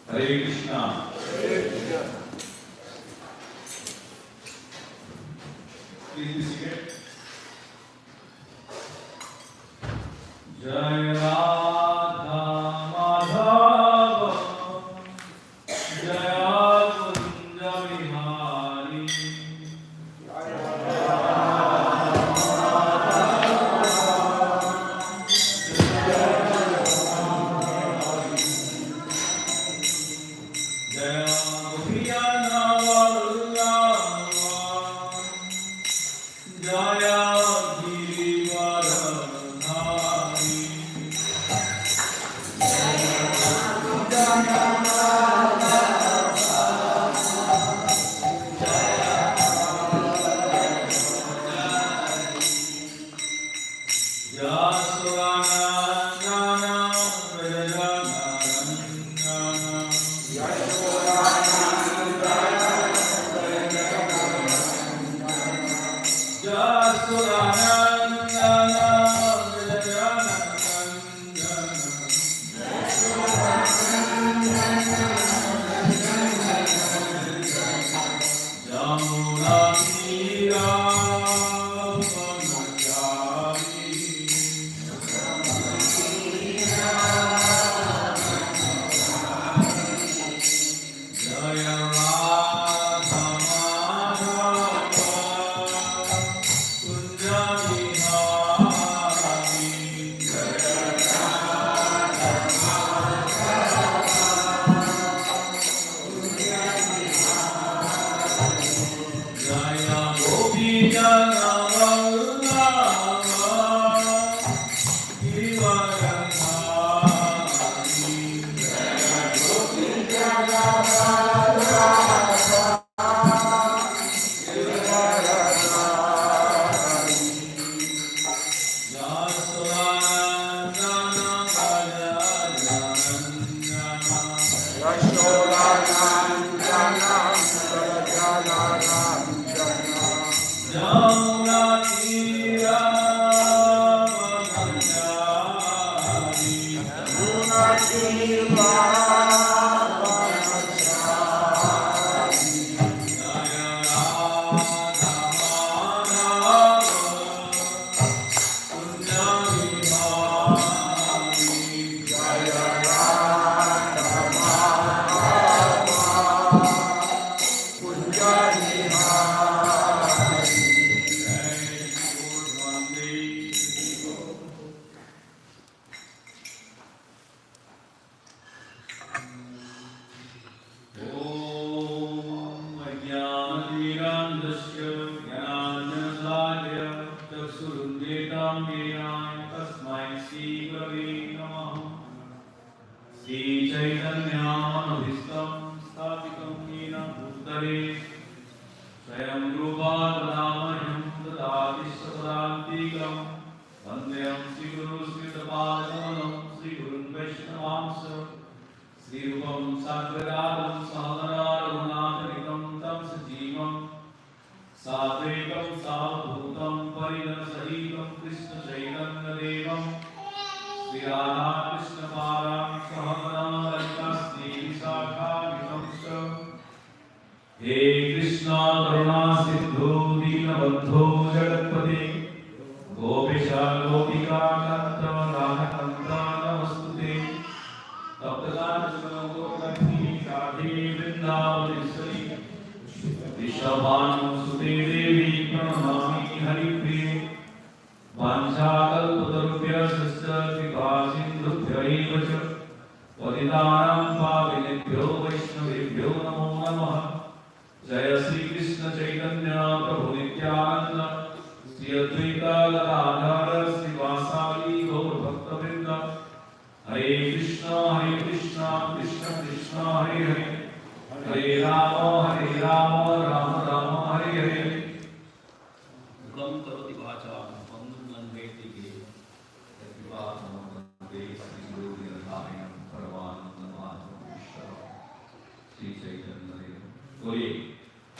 Hare Krishna. Please be seated. Jai Radha Madhava Jaya Kunda Vihari Jaya Gopiyana Vallabha Jaya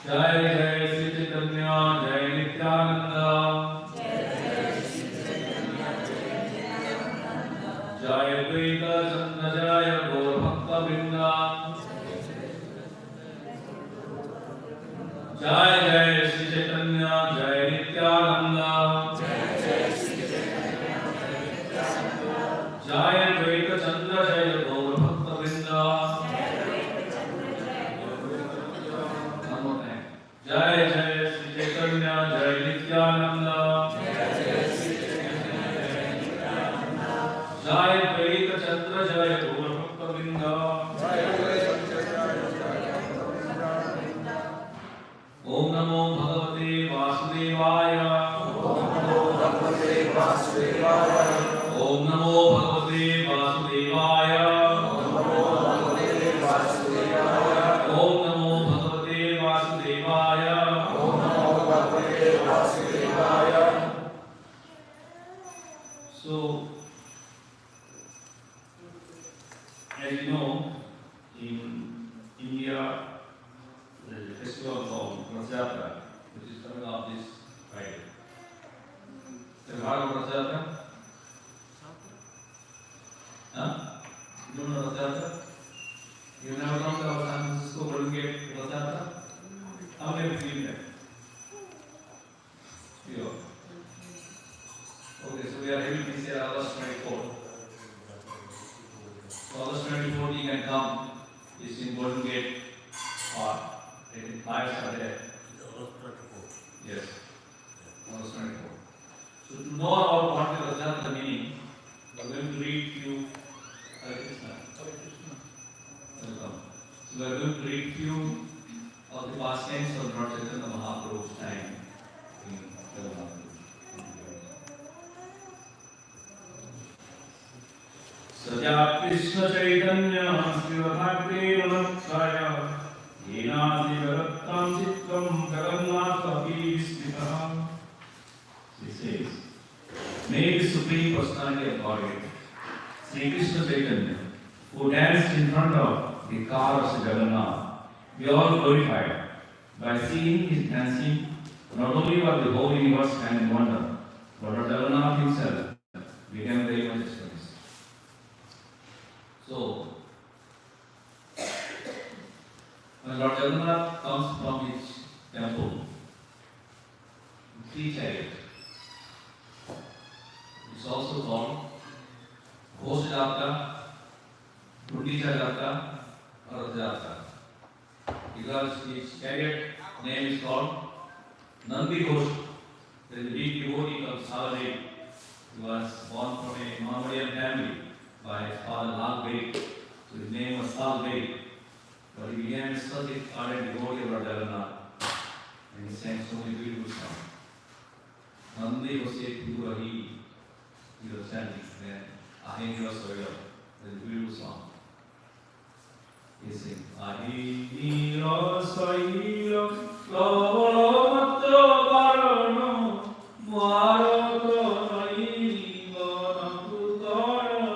Jai Jai Sri Chaitanya Jai Nityananda. Jai Advaita Chandra Jai Gaur Bhakta Vrinda. Jai Jai Sri Chaitanya Jai Nityananda. Jai Advaita Chandra Jai Gaur Bhakta Vrinda. One more time. Jai Jai Sri Chaitanya Jai Nityananda. Jai Advaita Chandra Jai Gaur Bhakta Vrinda. Om Namo Bhagavate Vasudevaya. Om Namo Bhagavate Vasudevaya. Om Namo Bhagavate Vasudevaya. Om Namo Bhagavate Vasudevaya. Om Namo Bhagavate Vasudevaya. So, as you know, in India, there is a festival called Rath Yatra, which is coming up this Friday. Have you heard of Rath Yatra? Huh? You don't know Rath Yatra? You never come to our San Francisco Berkeley Rath Yatra? How many of you been there? Few. Okay, so we are having this year August 24. So August 24 you can come. It's in Golden Gate Park. I think flyers are there. Yes. August 24. So to know about what is Rath Yatra meaning, we are going to read few. Hare Krishna. Welcome. So we are going to read few of the pastimes of Lord Chaitanya Mahaprabhu's time in Jagannath. Saja Krishna Chaitanya Srivadhakre Namaskaya Yena Divarattam Chittam Jagannath Pastimes. He says, may the Supreme Personality of Godhead, Sri Krishna Chaitanya, who danced in front of the car of Sri Jagannath, be all glorified. By seeing his dancing, not only was the whole universe stand in wonder, but Lord Jagannath himself became very much astonished. So, when Lord Jagannath comes from his temple, three chariots, it's also called Ghosh Jatra, Gundicha Jatra, or Rath Yatra. Because his chariot name is called Nandi Ghosh. There is a big devotee called Saladev. He was born from a Mohammedan family by his father Lal Beg. So his name was Sal Beg. But he became such a ardent devotee of Lord Jagannath. And he sang so many beautiful songs. Nandi Ghosh Purahi. He was chanting. Then Ahimsa Soya. That is a beautiful song. He sings Ahimsa Soya. Lavamatto Varano. Marato Naima Naputarano.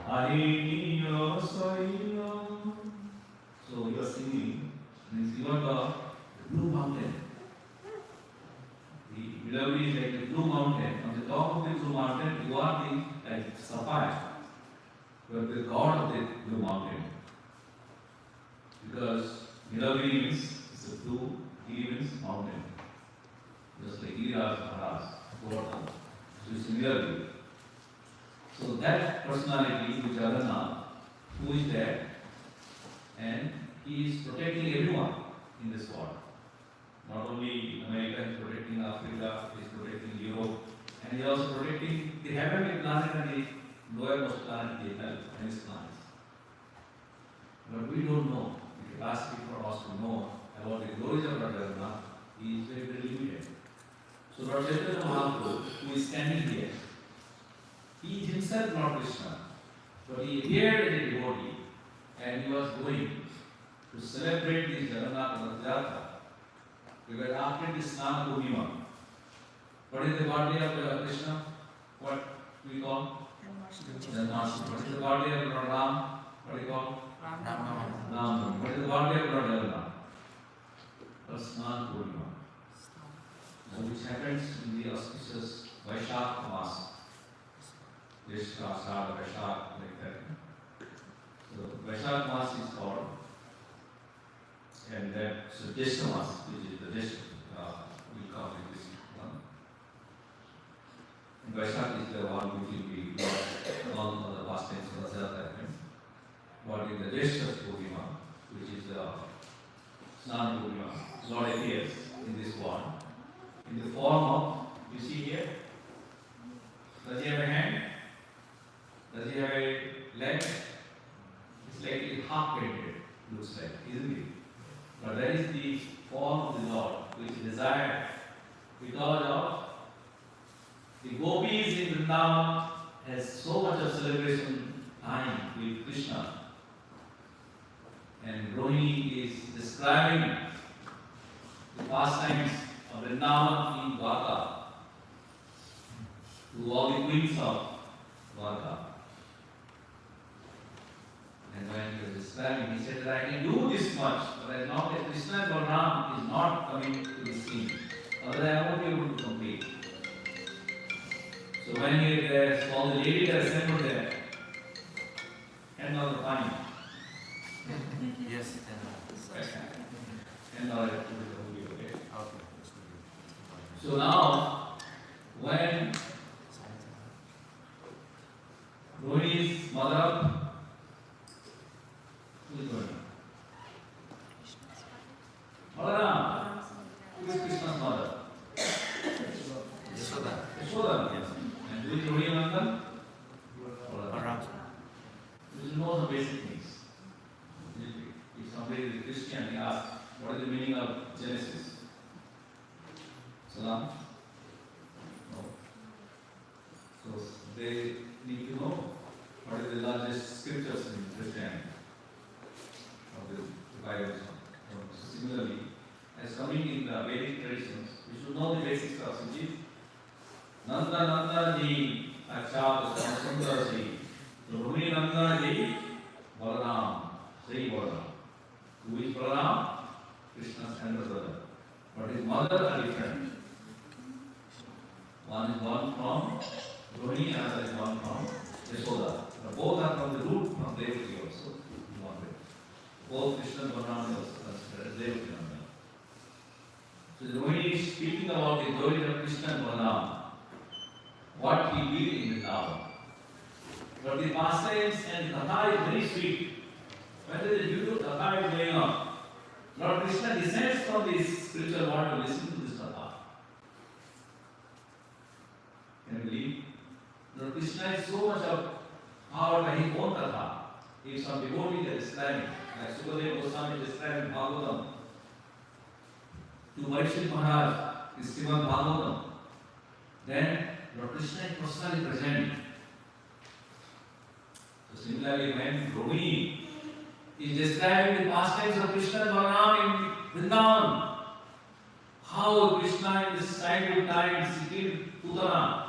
Ahimsa Soya. So you are singing. Means you are the blue mountain. The beloved is like the blue mountain. On the top of the blue mountain, you are the like sapphire. You are the god of the blue mountain. Because Nilagiri means it's a blue, Giri means mountain. Just like Giriraj Maharaj, Govardhan. So it's Nilagiri. So that personality, which Jagannath, who is there, and he is protecting everyone in this world. Not only America, he is protecting Africa, he is protecting Europe, and he is also protecting the heavenly planet and the lowermost planet, the Earth, and its planets. But we don't know. The capacity for us to know about the glories of Lord Jagannath is very, very limited. So Lord Chaitanya Mahaprabhu, who is standing here, he is himself not Krishna, but he appeared as a devotee, and he was going to celebrate this Jagannath Rath Yatra. Because after this Snana Purnima, what is the birthday of Krishna? What we call? Janmashtami. What is the birthday of Lord Ram? What do you call? Ram. What is the birthday of Lord Jagannath? Snan Purnima, which happens in the auspicious Vaishakh Masa. Jyeshta, Ashadha, Vaishakh, like that. So Vaishakh Masa is called, and then so Jyeshta Masa, which is the Jyeshta, we call it this one. And Vaishakh is the one which will be all other pastimes for the other time. But in the Jyeshta Purnima, which is the Snan Purnima, Lord appears in this one in the form of, you see here, does he have a hand? Does he have a leg? It's like half painted, looks like, isn't it? But that is the form of the Lord which is desired because of the gopis in Vrindavan has so much of celebration time with Krishna. And Rohini is describing the pastimes of Vrindavan in Dwarka to all the queens of Dwarka. And when he was describing, he said that I can do this much, but as long as Krishna and Balaram is not coming to the scene, otherwise I won't be able to complete. So when he was there, all the ladies are assembled there, and all the time. Yes, and all that. So now, when Rohini's mother, who is Rohini? Balaram. Who is Krishna's mother? Yashoda. Yashoda. Yes. And who is Rohini Nandan? Balaram. You know the basic things. If somebody is a Christian, he asks, what is the meaning of Genesis? Salam? No. So they need to know what is the largest scriptures in Christianity, of the Bible. So similarly, as coming in the Vedic traditions, we should know the basic stuff, which is Nanda Nanda Ji, Achat Sundar Ji, Rohini Nanda Ji, Balaram, Sri Balaram. Who is Balaram? Krishna's elder brother. But his mother are different. One is born from Rohini, another is born from Yashoda. But both are from the root from Devaki also. Both Krishna and Balaram are also considered Devaki. So Rohini is speaking about the glory of Krishna and Balaram, what he did in the Vrindavan. But the pastimes and the katha is very sweet. When there is a beautiful katha is going on, Lord Krishna descends from this spiritual world to listen to this katha. Can you believe? Lord Krishna is so much of power by his own katha. If some devotee is describing, like Sukadeva Goswami is describing Bhagavatam, to Parikshit Maharaj is Srimad Bhagavatam, then Lord Krishna is personally present. So similarly, when Rohini is describing the pastimes of Krishna and Balaram in Vrindavan, how Krishna in this childhood times he killed Putana,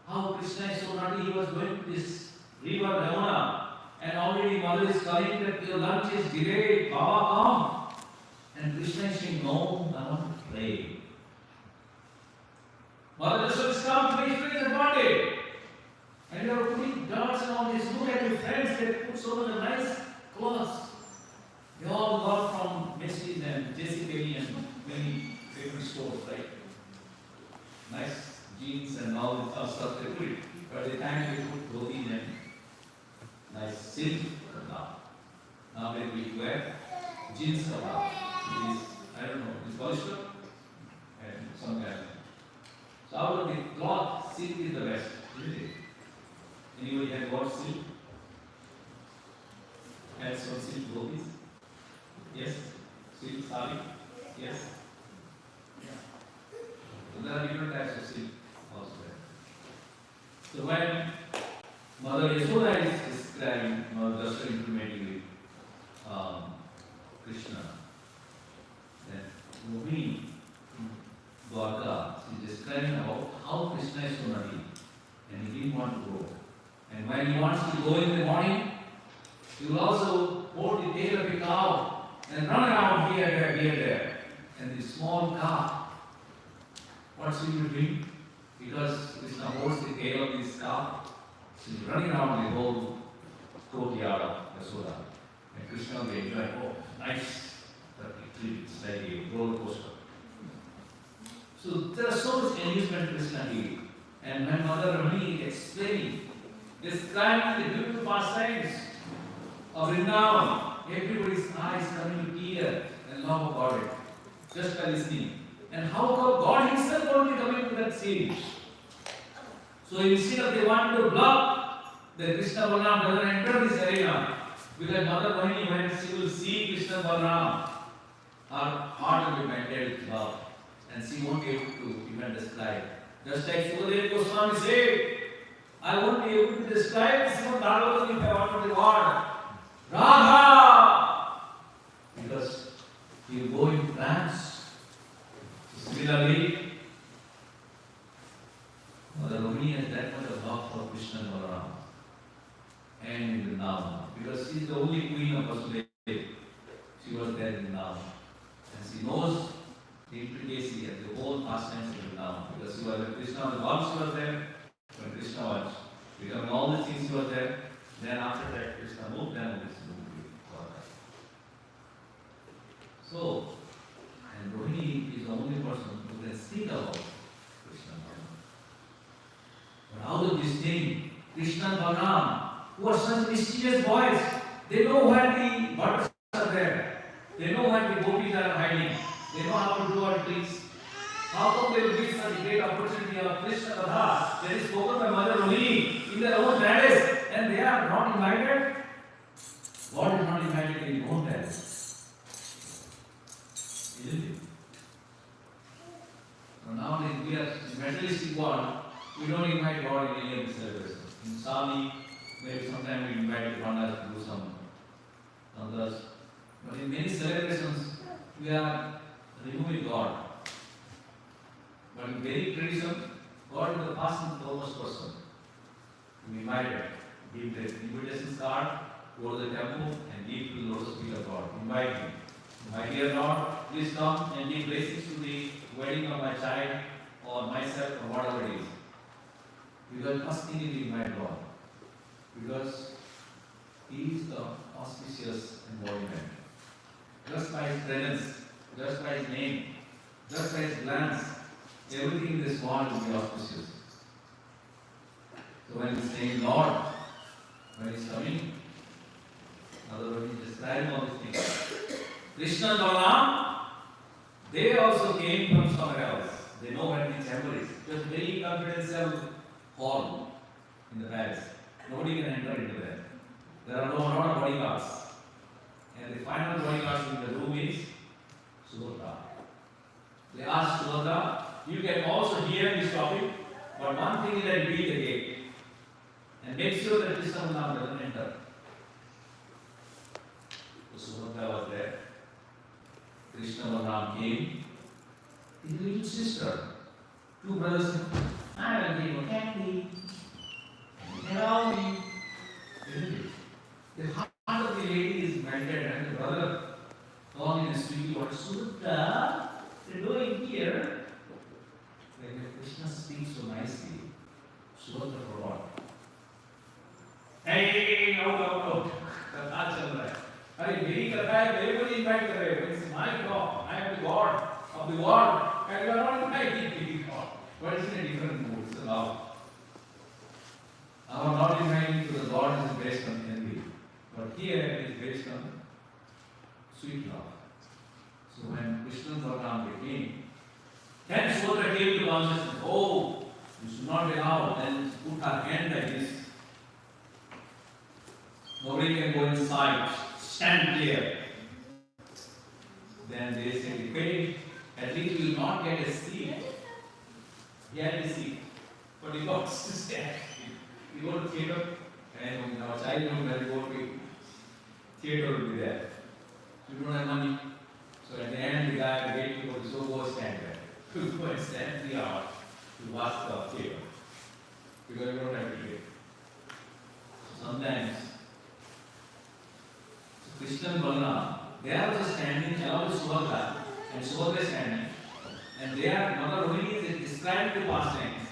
how Krishna is so naughty, he was going to this river Yamuna, and already mother is calling that your lunch is delayed, Baba come. And Krishna is saying, no, I want to pray. Mother says, come, please pray the body. And you are putting darts and all this. Look at your friends, they put so much nice clothes. They all got from Macy's and JCPenney and many favorite stores, right? Nice jeans and all this stuff they put it. But at the time they put dhotis and nice silk now. Now we wear jeans cover. Is, I don't know, is polyester and some kind of. So out of the cloth, silk is the best, isn't it? Anybody had watched silk? Had some silk dhotis? Yes? Silk sari? Yes? Yeah. So there are different types of silk also there. So when Mother Yashoda is describing, or just implementing Krishna, then Rohini Dwarka is describing about how Krishna is so naughty and he didn't want to go. And when he wants to go in the morning, he will also hold the tail of a cow and run around here, there, here, there. And the small calf, what's he doing? Because Krishna holds the tail of this calf, she's running around the whole courtyard of Yashoda. And Krishna will enjoy, oh, nice, that it's like a roller coaster. So there are so much amusement Krishna gave. And when Mother Rani explaining, describing the beautiful pastimes of Vrindavan, everybody's eyes coming to tear and love about it, just by listening. And how God Himself only coming to that scene. So instead of they want to block, the Krishna Balaram doesn't enter this arena. Because Mother Bahini, when she will see Krishna Balaram, her heart will be melted with love. And she won't be able to even describe. Just like Sukadeva Goswami said, I won't be able to describe Srimad Bhagavatam if I want to record. Radha! Because he will go in trance. Similarly, Mother Rohini has that much of love for Krishna and Balaram and Vrindavan. Because she is the only queen of Vasudeva. She was there in Vrindavan. And she knows the intricacy and the whole pastimes of Vrindavan. Because she was when Krishna was born, she was there. When Krishna was becoming all the things, she was there. Then after that, Krishna moved, then Krishna moved. So, and Rohini is the only person who can speak about Krishna and Balaram. But out of this thing, Krishna and Balaram, who are such mysterious boys, they know where the butters are there. They know where the gopis are hiding. They know how to do our tricks. How come they will give such a great opportunity of Krishna Katha that is spoken by Mother Rohini in their own palace and they are not invited? God is not invited in his own palace. Isn't it? So nowadays we are in materialistic world, we don't invite God in any of the celebrations. In Swami, maybe sometimes we invite Pandas to do some others. But in many celebrations, we are removing God. But in Vedic tradition, God is the first and foremost person. We invite him, give the invitation card, go to the temple, and give to the lotus feet of God. Invite him. My dear Lord, please come and give blessings to the wedding of my child or myself or whatever it is. Because first thing is we invite God. Because He is the auspicious embodiment. Just by His presence, just by His name, just by His glance, everything in this world will be auspicious. So when He's saying Lord, when He's coming, otherwise He's describing all these things. Krishna and Balaram, they also came from somewhere else. They know where the temple is. Just very confidential hall in the palace. Nobody can enter into there. There are lot of bodyguards. And the final bodyguard in the room is Subhadra. They asked Subhadra, you can also hear this topic, but one thing is that be the gate. And make sure that Krishna Balaram doesn't enter. So Subhadra was there. Krishna Balaram came. His little sister, two brothers said, I will give you candy. Hello me. The heart of the lady is melted and the brother calling in a sweet voice, Sutta, they're doing here. When Krishna speaks so nicely, Subhadra forgot. Hey, out. Katha chal raha hai. Are meri katha hai, everybody invite kar rahe. It's my God. I am the God of the world. And you are not inviting me, God. But it's in a different mood. It's a love. Our not inviting to the God is based on envy. But here it is based on sweet love. So when Krishna and Balaram came, then Subhadra came to consciousness. Oh, you should not be out. Then put her hand like this. Nobody can go inside. Stand clear. Then they said, okay, at least you will not get a seat. He had a seat. But he got to stand. You go to theatre, and in our childhood, when we go to theatre, will be there. You don't have money. So at the end, the guy, the gatekeeper, so go stand there. You go and stand 3 hours to watch the theatre. Because you don't have ticket. Sometimes, Krishna and Balaram, they are just standing along with Subhadra. and Subhadra is standing, and they are Mother Rohini is describing the pastimes,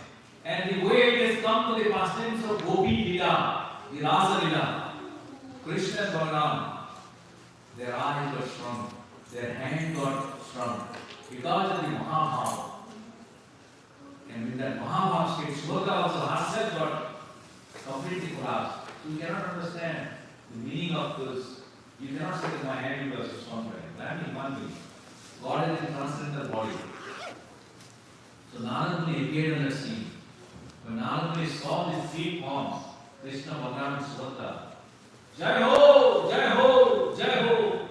and the way it has come to the pastimes of Gopi Lila, the Rasa Lila, Krishna and Balaram, their eyes got strong, their hand got strong because of the Mahabharata. And with that Mahabharata state, Subhadra also herself got completely collapsed. So you cannot understand the meaning of this. You cannot say that my hand was strong. That means one thing. God is in transcendental body. So Narada Muni appeared on the scene. When Narada Muni saw these three forms, Krishna, Balaram, and Subhadra, Jai Ho! Jai Ho! Jai Ho!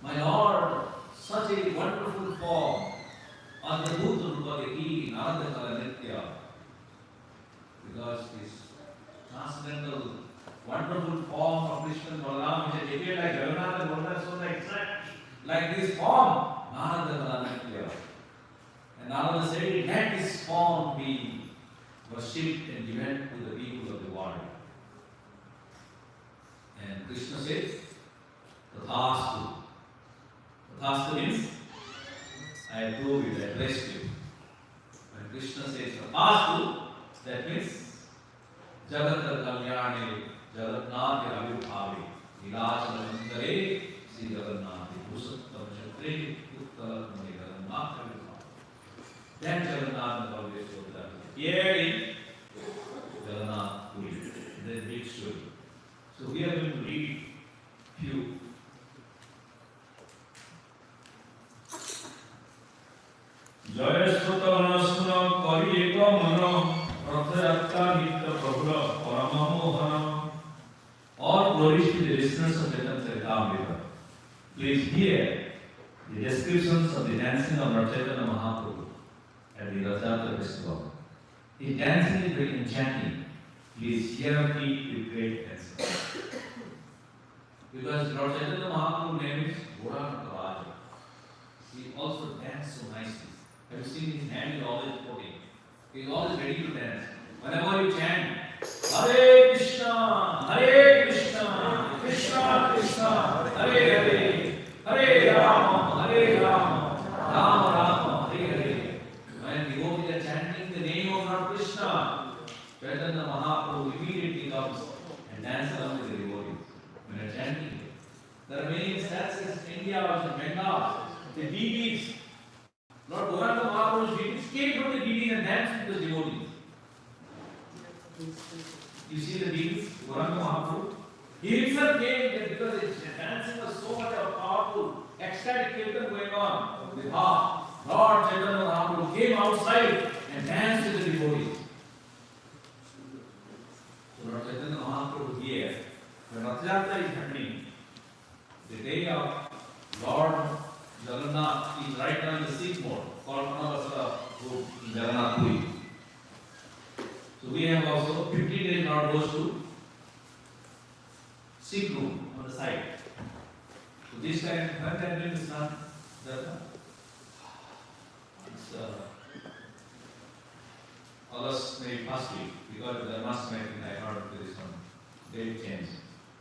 My Lord, such a wonderful form. Adbhuta Rupa Deki Narada Kala Nitya. Because this transcendental, wonderful form of Krishna and Balaram, which is appeared like Jagannath and Balaram, so exact like this form, Narada Kala Nitya. And Narada said, let this form be worshipped and given to the people of the world. And Krishna said, Tathastu. Tathastu means, I approve it, I bless you. When Krishna says Tathastu, that means Jagat Kalyane, Jagannath Avirbhavi, Nilachala Mandare, Sri Jagannath, Bhusattam Shatre, Uttara Jagannath Avirbhavi. Then Jagannath always told that. Here in Jagannath Puri, the big story. So we are going to read few. Jaya Srutavana Suna Kari Eka Mana Rathayatta Nitya Prabhula Parama Mohana. All glories to the listeners of Chaitanya Charitamrita. Please hear the descriptions of the dancing of Lord Chaitanya Mahaprabhu at the Rathayatra festival. His dancing is very enchanting. Please hear me with great attention. Because Lord Chaitanya Mahaprabhu's name is Gauranga Raja. He also dances so nicely. Have you seen his hand is always floating? He is always ready to dance. Whenever you chant, Hare Krishna, Hare Krishna, Krishna Krishna, Hare Hare, Hare Rama, Hare Rama, Rama Rama, Hare Hare. When devotees are chanting the name of Lord Krishna, Chaitanya Mahaprabhu immediately comes and dances along with the devotees. When they are chanting it. There are many instances in India also, Bengal, the deities. Lord Gauranga Mahaprabhu's deities came from the deities and danced with the devotees. You see the deities, Gauranga Mahaprabhu? He himself came because his dancing was so much of powerful, ecstatic kirtan going on. The heart, Lord Chaitanya Mahaprabhu came outside and danced with the devotees. So Lord Chaitanya Mahaprabhu here, when Rathayatra is happening, the day of Lord Jagannath is right now in the Sikh mode, called Manavasara group in Jagannath Puri. So we have also 15 days Lord goes to Sikh room on the side. So this time, when they are doing this now, it's August maybe first week, because of the Dharmasthana, I heard of this one, date change.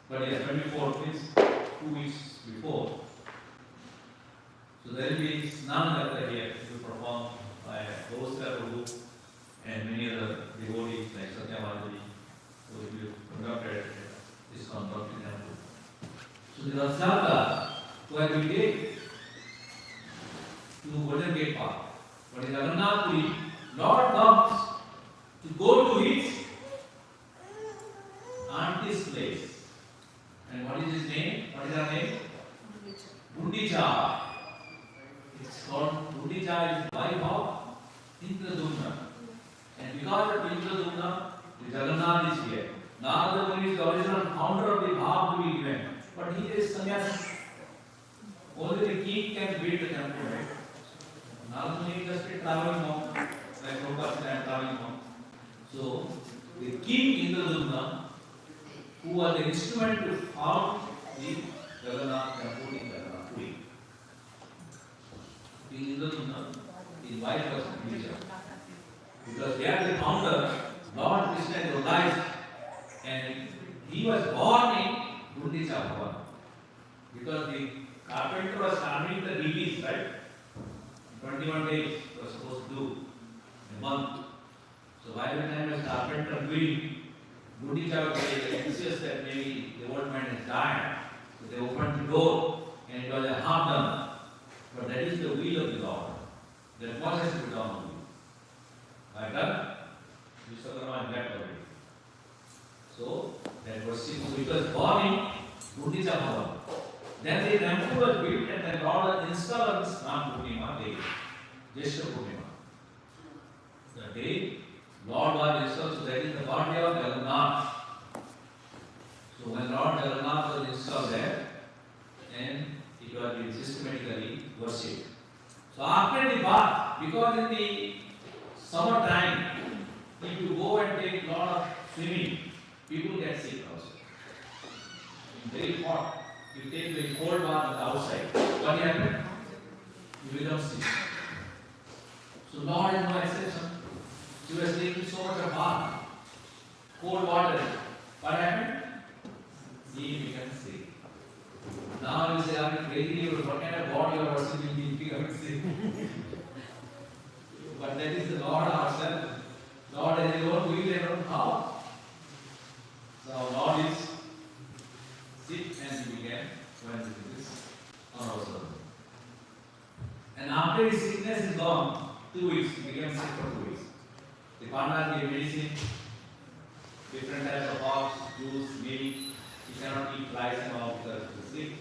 But yes, 24th means 2 weeks before. So there will be Snanagata here to perform by Bhostra Prabhu and many other devotees like Satyavadji who will be conducted at ISKCON Berkeley temple. So the Rathayatra where we take to Golden Gate Park. But in Jagannath Puri, Lord comes to go to his auntie's place. And what is his name? What is her name? Gundicha. It's called Gundicha is the wife of Indradumna. And because of Indradumna, the Jagannath is here. Narada Muni is the original founder of the Bhav to be given. But he is sannyasi. Only the king can build the temple, right? Narada Muni is just a traveling monk, like Prabhupada is traveling monk. So, the king Indradumna, who was the instrument to found the Jagannath temple in Jagannath Puri. King Indradumna, his wife was Gundicha. Because they are the founder, Lord Krishna recognized, and he was born in Gundicha Bhavan. Because the carpenter was carving the deities, right? 21 days you are supposed to do a month. So by the time I started doing Gundita, they insist that maybe the old man is died. So they opened the door and it was a half done. But that is the will of the Lord. That what has to be done only. I done. Vishwakarma and that already. So that was so it was born in Gundita Bhavan. Then the temple was built and the Lord installed on Snan Purnima day, Jeshta Purnima. The day Lord was installed, so that is the body of Jagannath. So when Lord Jagannath was installed there, and it was being systematically worshipped. So after the bath, because in the summer time, if you go and take a lot of swimming, people get sick also. Very hot. You take the cold bath on the outside. What happens? You become sick. So Lord is no exception. He was taking so much of bath, cold water. What happened? He became sick. Now you say, are you crazy? What kind of God you are worshiping? He becoming sick. But that is the Lord ourselves. Lord has his own will and own power. So our Lord is sick and he began when this is on our service. And after his sickness is gone, 2 weeks, he became sick for 2 weeks. The Pandavas gave medicine, different types of herbs, juice, milk. He cannot eat rice and all because he is sick.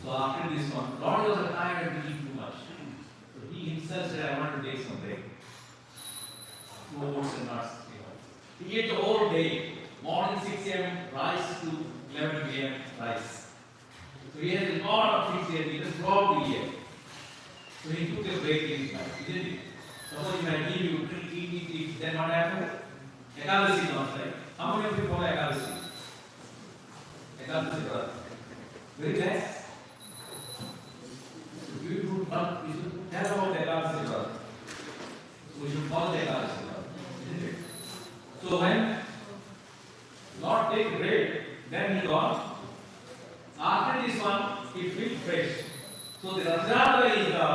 So after this one, Lord was tired and he eat too much. So he himself said, I want to take some break. Fruits and nuts. He ate the whole day. Morning 6 a.m. rice to 11 p.m. rice. So he has a lot of things here. He just throughout the year. So he took a break in his life, didn't he? Suppose if I give you eat, then what happened? Ekadasi comes, right? How many of you follow Ekadasi? Ekadasi, brother. Very less. So you should tell about Ekadasi, brother. So we should follow the Ekadasi, brother. Isn't it? So when Lord take break, then he gone. After this one, he feels fresh. So the Rajyatra is the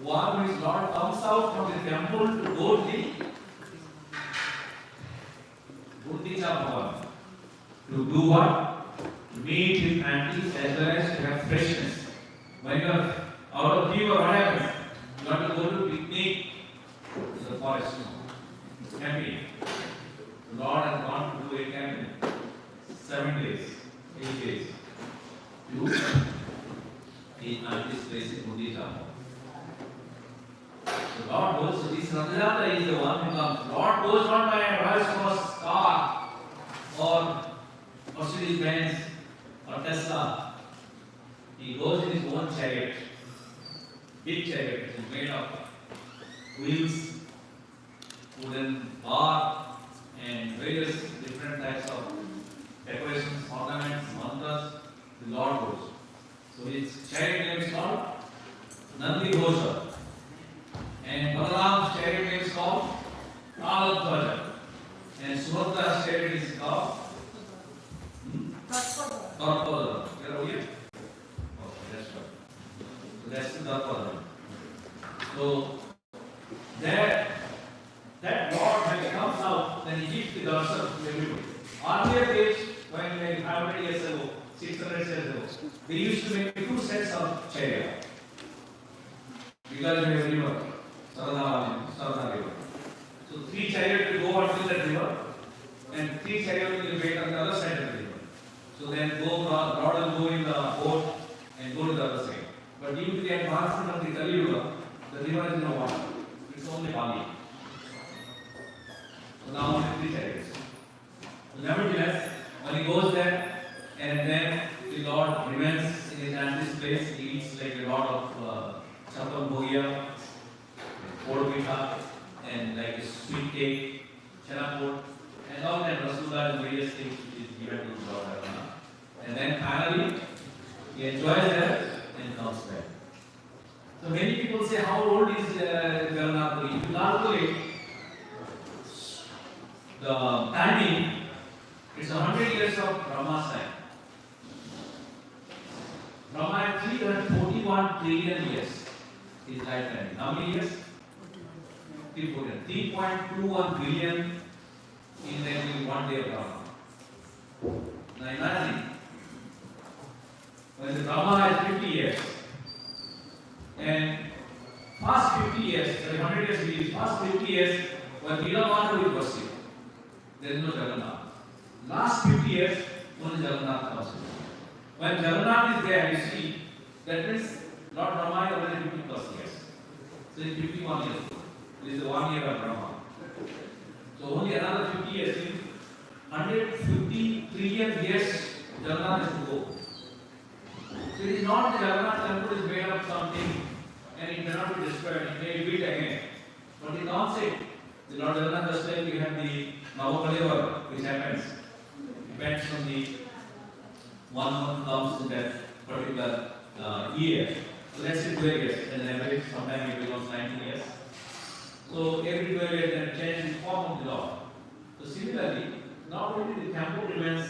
one which Lord comes out from the temple to go to the Gundita Bhavan. To do what? To meet his aunties as well as to have freshness. When you are out of fever, what happens? You want to go to picnic in the forest. Camping. The Lord has gone to do a camping. 7 days, 8 days. To his auntie's place in Gundita. The Lord goes, so this Rathayatra is the one who comes. Lord goes not by a Rolls-Royce car or Mercedes-Benz or Tesla. He goes in his own chariot. Big chariot, which is made of wheels, wooden bar, and various different types of decorations, ornaments, mantras. The Lord goes. So his chariot name is called Nandi Ghosha. And Balaram's chariot name is called Taladhwaja. And Subhadra's chariot is called Darpada. You are here? Okay, that's right. So that's the Darpada. So that Lord when he comes out, then he gives the darshan to everybody. Earlier days, when maybe 500 years ago, 600 years ago, they used to make 2 sets of chariot. Because we have river, Sarada river. So 3 chariots will go until that river, and 3 chariots will wait on the other side of the river. So then Lord will go in the boat and go to the other side. But due to the advancement of the Kali Yuga, the river is no water. It's only Bali. So now only 3 chariots. So nevertheless, when he goes there, and then the Lord remains in his auntie's place, he eats like a lot of chapan bhogia, podpitha, and like a sweet cake, chanapod, and all that rasgulla and various things which is given to the Lord. And then finally, he enjoys that and comes back. So many people say, how old is Jagannath? If you calculate the timing, it's 100 years of Brahma's time. Brahma had 341 trillion years. his lifetime. How many years? 3.21 billion in every one day of Brahma. Now imagine, when the Brahma has 50 years, and past 50 years, sorry, 100 years he is, past 50 years, when Balimardana will worship, there is no Jagannath. Last 50 years, only Jagannath comes in. When Jagannath is there, you see, that means Lord Brahma is already 50 plus years. So it's 51 years. This is the 1 year of Brahma. So only another 50 years, 150 trillion years, Jagannath has to go. So it is not the Jagannath temple is made of something and it cannot be destroyed, it may be built again. But in concept, the Lord Jagannath, just like we have the Navakaleva, which happens, depends on the 1 month comes in that particular year. So let's say 12 years, and an average, sometimes it becomes 19 years. So every 12 years, then change the form of the Lord. So similarly, not only the temple remains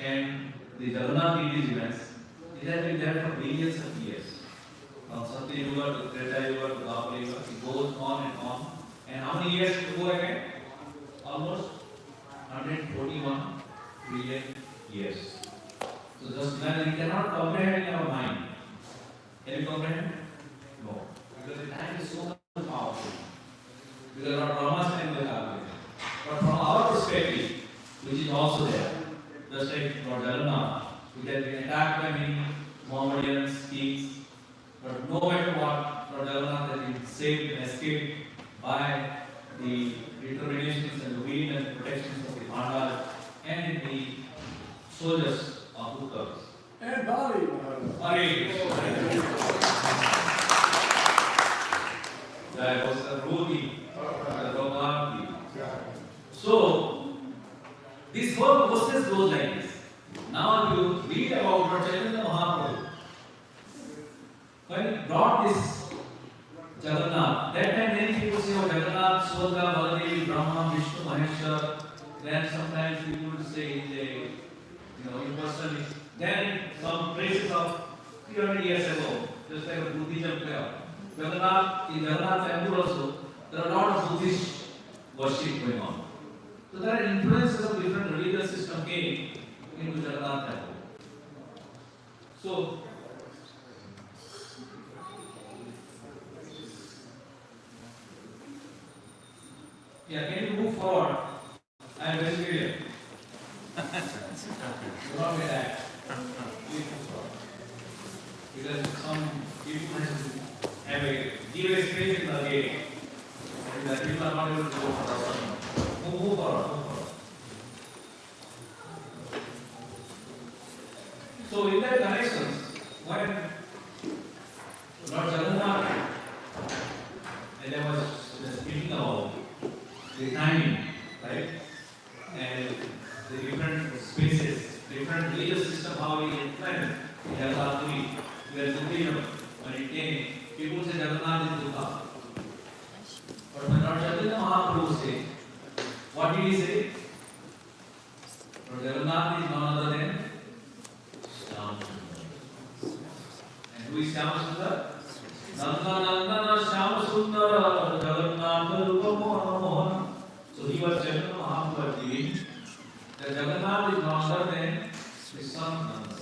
and the Jagannath deities remains, it has been there for millions of years. From Satya Yuga to Treta Yuga to Dwapara Yuga, it goes on and on. And how many years to go again? Almost 141 trillion years. So just imagine, we cannot comprehend in our mind. Can you comprehend? No. Because the time is so much powerful. Because Lord Brahma's time will have it. But from our perspective, which is also there, just like Lord Jagannath, which has been attacked by many Mohammedans, kings, but no matter what, Lord Jagannath has been saved and escaped by the determinations and the will and protections of the Pandavas and the soldiers of Uttars. And Balimardana. That was the Rudi, the Bhagavad. So, this whole process goes like this. Now you read about Lord Chaitanya Mahaprabhu. When he brought this Jagannath, that time many people say, oh, Jagannath, Subhadra, Baladevi, Brahma, Vishnu, Maheshwar. Then sometimes people would say, impersonally. Then some places of 300 years ago, just like a Buddhism player. Jagannath, in Jagannath temple also, there are a lot of Buddhist worship going on. So there are influences of different religious systems came into Jagannath temple. So, yeah, can you move forward? I am very clear. Do not get that. Please move forward. Because some people have a give a space in the gate. And the people are not able to go for the move forward. So in that connections, when Lord Jagannath, and I was speaking about the timing, right? And the different spaces, different religious system, how we influence Jagannath Puri, where Buddhism, when it came, people say Jagannath is Dukkha. But when Lord Chaitanya Mahaprabhu said, what did he say? Lord Jagannath is none other than Shyam Sundar. And who is Shyam Sundar? Nanda Shyam Sundar Jagannath Rupa Mohan. So he was Chaitanya Mahaprabhu giving that Jagannath is none other than his son Nanda.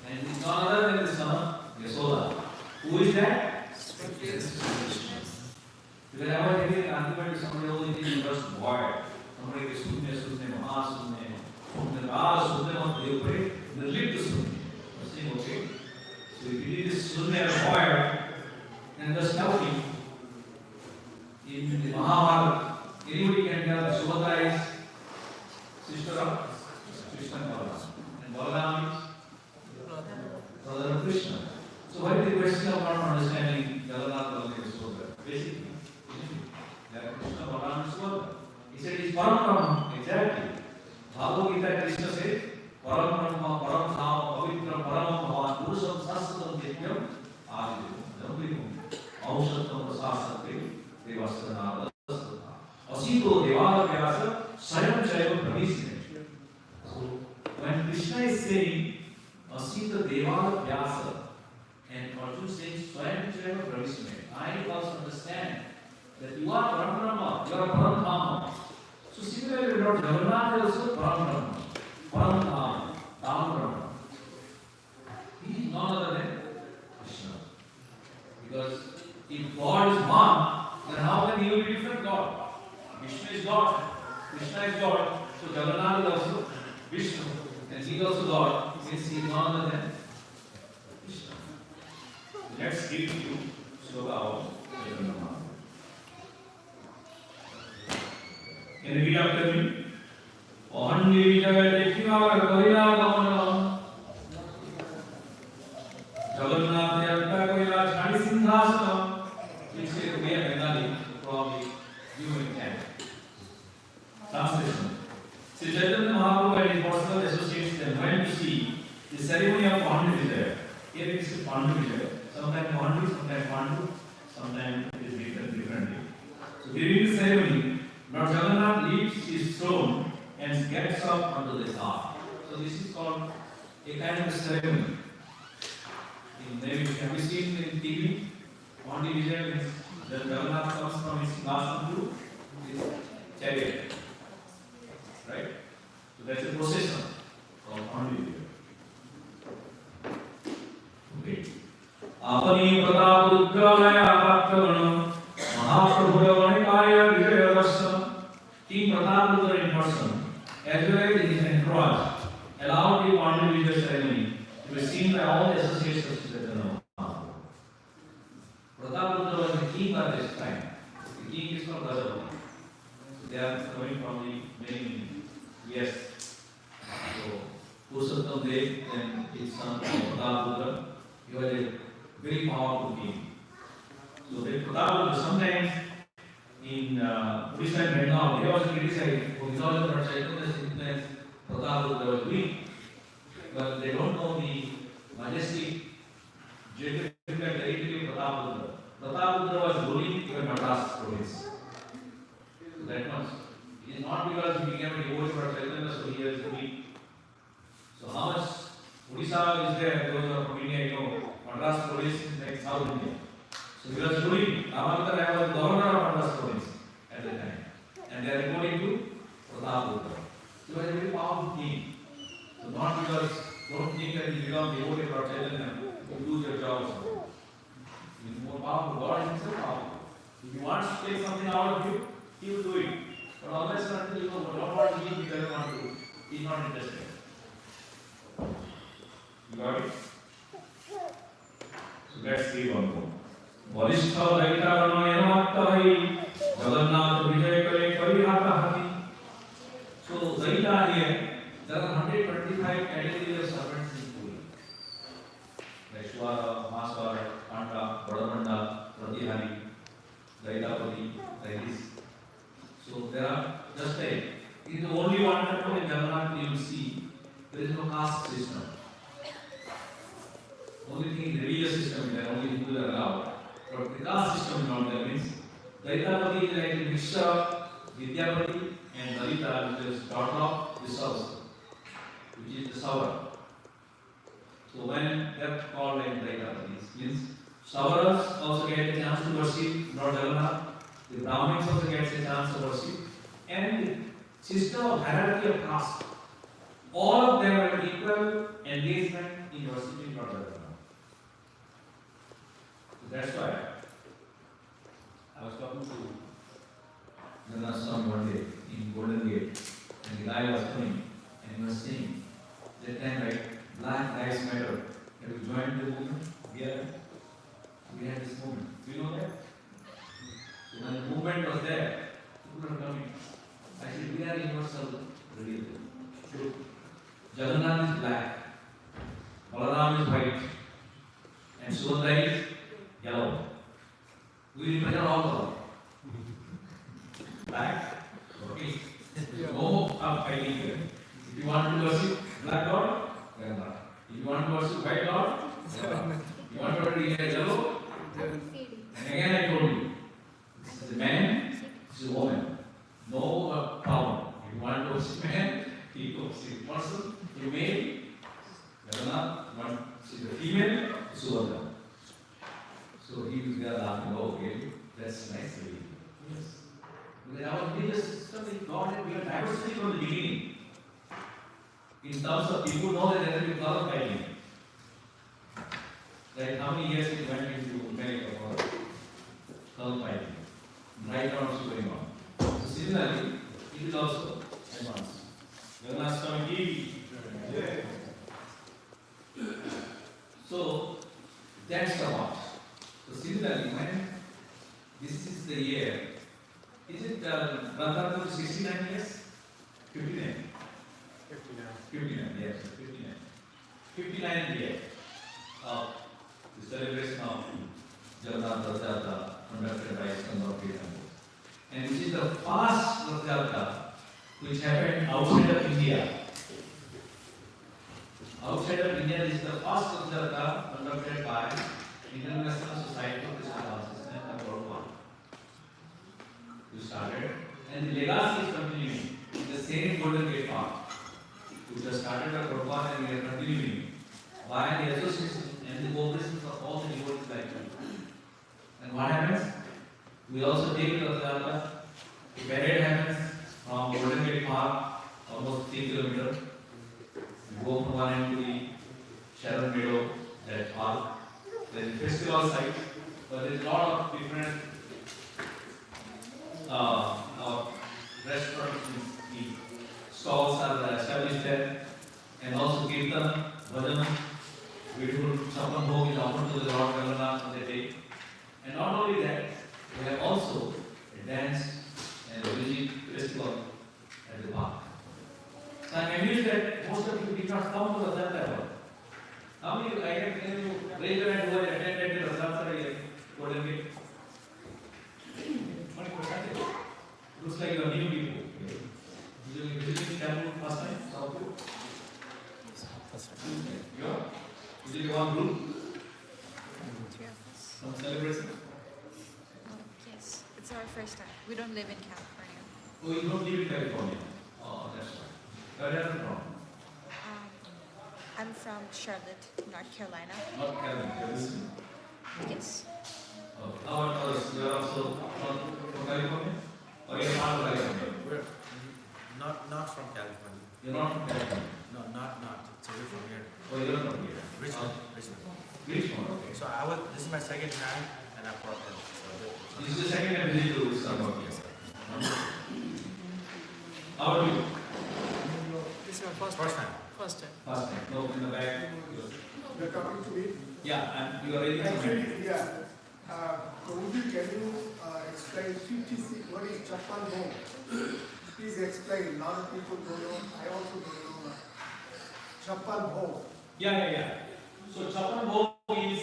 And is none other than the son of Yasoda. Who is that? Because I was thinking, ultimately somebody only thinks just boy. Somebody is Sunne, Maha Sunne, Ra Sunne, and they pray, they live the Sunne. I was saying, okay. So if you did this Sunne as a boy, then just tell him, in the Mahabharata, anybody can tell that Subhadra is sister of Krishna and Balaram. And Balaram is brother of Krishna. So why is the question of not understanding Jagannath Baladev Subhadra? Basically, that Krishna Balaram is Subhadra. He said it is Param Brahma, exactly. Bhagavad Gita Krishna said, Param Brahma, Param Dhama, Pavitra, Param Bhavan, Purusham Sasatam Devyam, Adidevam, Dhambivam, Aushatam Prasasate, Devasana, Asito Devala Vyasa, Sayam Chayam Pravisne. So, when Krishna is saying, Asita Devala Vyasa, And Arjuna says, Swayam Chaiva Pravisme. I also understand that you are Param, you are Param. So similarly, Lord Jagannath is also Param, Param, Brahma. He is none other than Krishna. Because if God is one, then how can he be different God? Vishnu is God, Krishna is God, so Jagannath is also Vishnu, and he is also God, since he is none other than Krishna. Let's give you sloka of Jagannath. Can you read after me? Ahandi Vijaya Dekhiva Karila Gamana Jagannath Yanta Koila Chani Sindhasana. Please say the way of Bengali, probably you will can. Translation. Sri Chaitanya Mahaprabhu and his personal associates then went to see the ceremony of Ahandi Vijaya. Here it is Ahandi Vijaya. Sometimes Ahandi, sometimes Pandu, sometimes it is written differently. So during the ceremony, Lord Jagannath leaves his throne and gets up onto the car. So this is called a kind of ceremony. Maybe have you seen in TV? Ahandi Vijaya means that Jagannath comes from his Singhasan to his chariot. Right? So that's a procession called Ahandi Vijaya. Okay. Apani Pratapudgalaya Bhaktavanam Mahaprabhuyavanekaya Vijaya Darshan. King Pratapudra in person, as well as his entourage, allowed the Ahandi Vijaya ceremony to be seen by all the associates of Chaitanya Mahaprabhu. Pratapudra was the king at this time. The king is called Gajapati. So they are coming from the many years. So Purushottam Dev and his son Pratapudra, he was a very powerful king. So the Pratapudra sometimes in Odisha and Bengal, they also criticized because of Lord Chaitanya's influence, Pratapudra was weak. But they don't know the majestic, geographical territory of Pratapudra. Pratapudra was ruling even Madras province. So that much. It is not because he became a devotee of Lord Chaitanya, so he is weak. So how much Odisha is there? Those are from India, you know, Madras province is like South India. So he was ruling. Ramanathan was governor of Madras province at that time. And they are reporting to Pratapudra. He was a very powerful king. So not because, don't think that you become devotee of Lord Chaitanya, you lose your job also. He is more powerful. God is himself powerful. If he wants to take something out of you, he will do it. But always until you don't want to give, he doesn't want to. He is not interested. You got it? So let's see one more. Valishta Daita Ramayanamattavai Jagannath Vijay Kare Parihata. So Daita here, there are 125 categories of servants in Puri. Vaishwara, Mahaswara, Panda, Vadamanda, Pratihari, Daitapati, like this. So there are just 8. It is the only one temple in Jagannath you will see. There is no caste system. Only thing is religious system there, only Hindus are allowed. But the caste system is not there. Means Daitapati is like a mixture of Vidyapati and Dalita, which is daughter of Vishwas, which is the Saura. So when they are called like Daitapatis, means Sauras also get a chance to worship Lord Jagannath, the Brahmins also get a chance to worship, and the system of hierarchy of caste, all of them have equal engagement in worshiping Lord Jagannath. So that's why I was talking to Jagannath Swami one day in Golden Gate, and the guy was coming and he was saying, that time, right, Black Lives Matter. Have you joined the movement? We had this movement. Do you know that? So when the movement was there, people were coming. I said, we are universal religion. Jagannath is black, Balaram is white, and Subhadra is yellow. We represent all colors. Black, okay. No fighting here. If you want to worship black God, Jagannath. If you want to worship white God, Jagannath. If you want to worship yellow, and again I told you, this is a man, this is a woman. No problem. If you want to worship man, he worship person, you male, Jagannath, one is a female, Subhadra. we are laughing, oh, okay, that's nice. Really. Yes. Because our religious system is God and we are diversity from the beginning. In terms of people know that there will be color fighting. Like how many years it went into America for color fighting? Right now it's going on. So similarly, it is also advanced. Jagannath Swami. So that's the what. So similarly, when this is the year, is it Radha 69 years? 59. 59, yes, 59. 59 years of the celebration of Jagannath Pastimes conducted by ISKCON Berkeley. And which is the first Rath Yatra which happened outside of India. Outside of India, this is the first Rath Yatra conducted by International Society of Krishna Consciousness and Worldwide. You started, and the legacy is continuing in the same Golden Gate Park. We just started by Prabhupada and we are continuing by the association and the cooperation of all the devotees like you. And what happens? We also take the Rath Yatra. The parade happens from Golden Gate Park, almost 3 kilometers. We go from one end to the Sharon Meadow, that park. There is a festival site, but there is a lot of different restaurants, stalls are established there, and also Kirtan, Bhajan, beautiful Chapan Bhog is offered to the Lord Jagannath on the day. And not only that, we have also a dance and a music festival at the park. So I am amused that most of you did not come to the Rath Yatra. How many, I can you raise your hand who have attended the Rath Yatra here? Golden Gate? 20%. Looks like you are new people. Did you visit temple first time? Some of you? First time. You are? Is it one group? 3 of us. Some celebration? Yes, it's our first time. We don't live in California. Oh, you don't live in California? Oh, that's right. Where are you from? I'm from Charlotte, North Carolina. Not California. Yes. Oh, how about others? You are also from California? Or you are part of California? We're not from California. You're not from California? No, not. So we're from here. Oh, you're not from here? Richmond. Richmond, okay. So this is my second time, and I brought them. So This is the second time visit to Istanbul. yes, sir. How about you? This is my first First time. First time. First time. No, in the back. You're talking to me? Yeah, and you are ready to Actually, yeah. Prabhuji, can you explain 56, what is Chappan Bhog? Please explain. A lot of people don't know. I also don't know. Chappan Bhog. Yeah. So Chapan Bhog is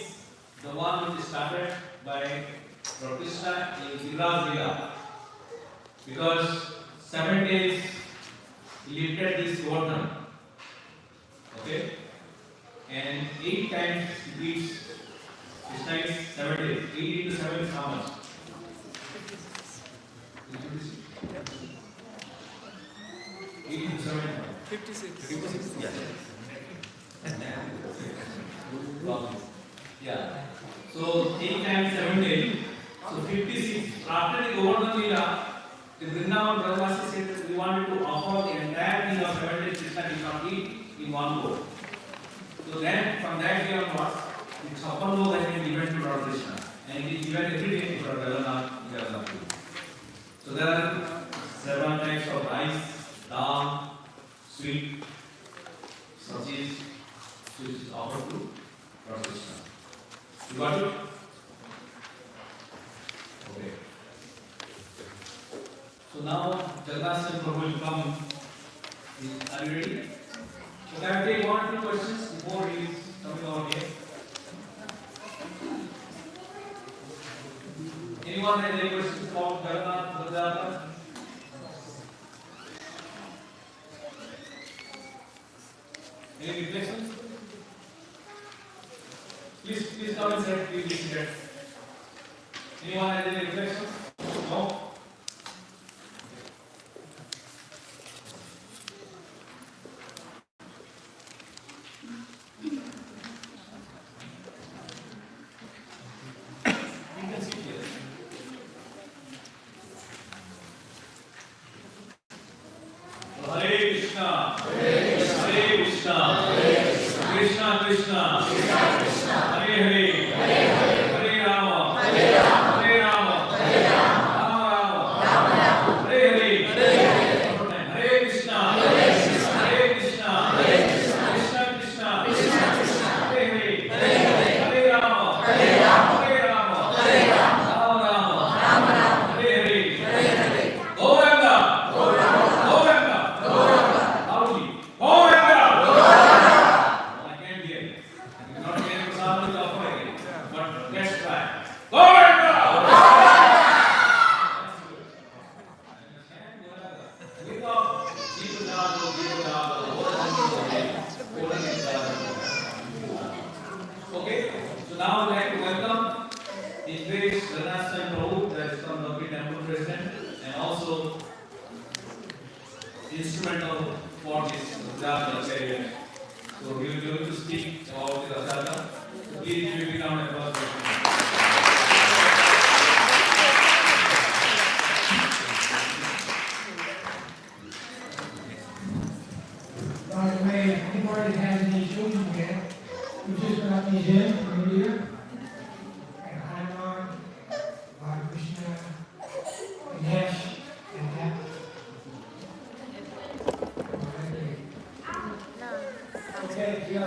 the one which started by Lord Krishna in Giriraj Lila. Because 7 days he lifted this Govardhan. Okay? And 8 times he reached Krishna is 7 days. 8 into 7 is how much? 8 into 7 is how much? 56. Yeah. Yeah. So 8 times 7 days. So 56. After the Govardhan Lila, the Vrindavan Brahmasi said that we wanted to offer the entire thing of 7 days Krishna did not eat in one go. So then from that day onwards, the Chapan Bhog has been given to Lord Krishna. And it is given every day to Lord Jagannath. So there are 7 types of rice, dal, sweet, sabjis, which is offered to Lord Krishna. You got it? Okay. So now Jagannath Swami will come. Are you ready? So can I take 1 or 2 questions before he is coming over here? Anyone has any questions about Jagannath Pastimes? Any reflections? Please come inside. Please be seated. Anyone has any reflections? No? You can Krishna, Hare Krishna, Krishna Krishna, Hare Hare, Hare Rama, Hare Rama, Rama Rama, Hare Hare, Hare Krishna, Hare Krishna, Krishna Krishna, Hare Hare, Hare Rama, Hare Rama, Rama Rama, Hare Hare. Gauranga, Gauranga, loudly, Gauranga. I can't hear. You cannot hear the sound of the upper again. But let's try. Gauranga. Without Jivadalo, okay, so now I'd like to welcome His Grace Jagannath Swami Prabhu, that is from the Temple President, and also instrumental for this Rathayatra ceremony. So he will be able to speak about the Rathayatra. So please give me round of applause. By the way, if anybody has any children here, we just got these in from India. And Hanuman, Krishna, Ganesh, and that. Okay, go.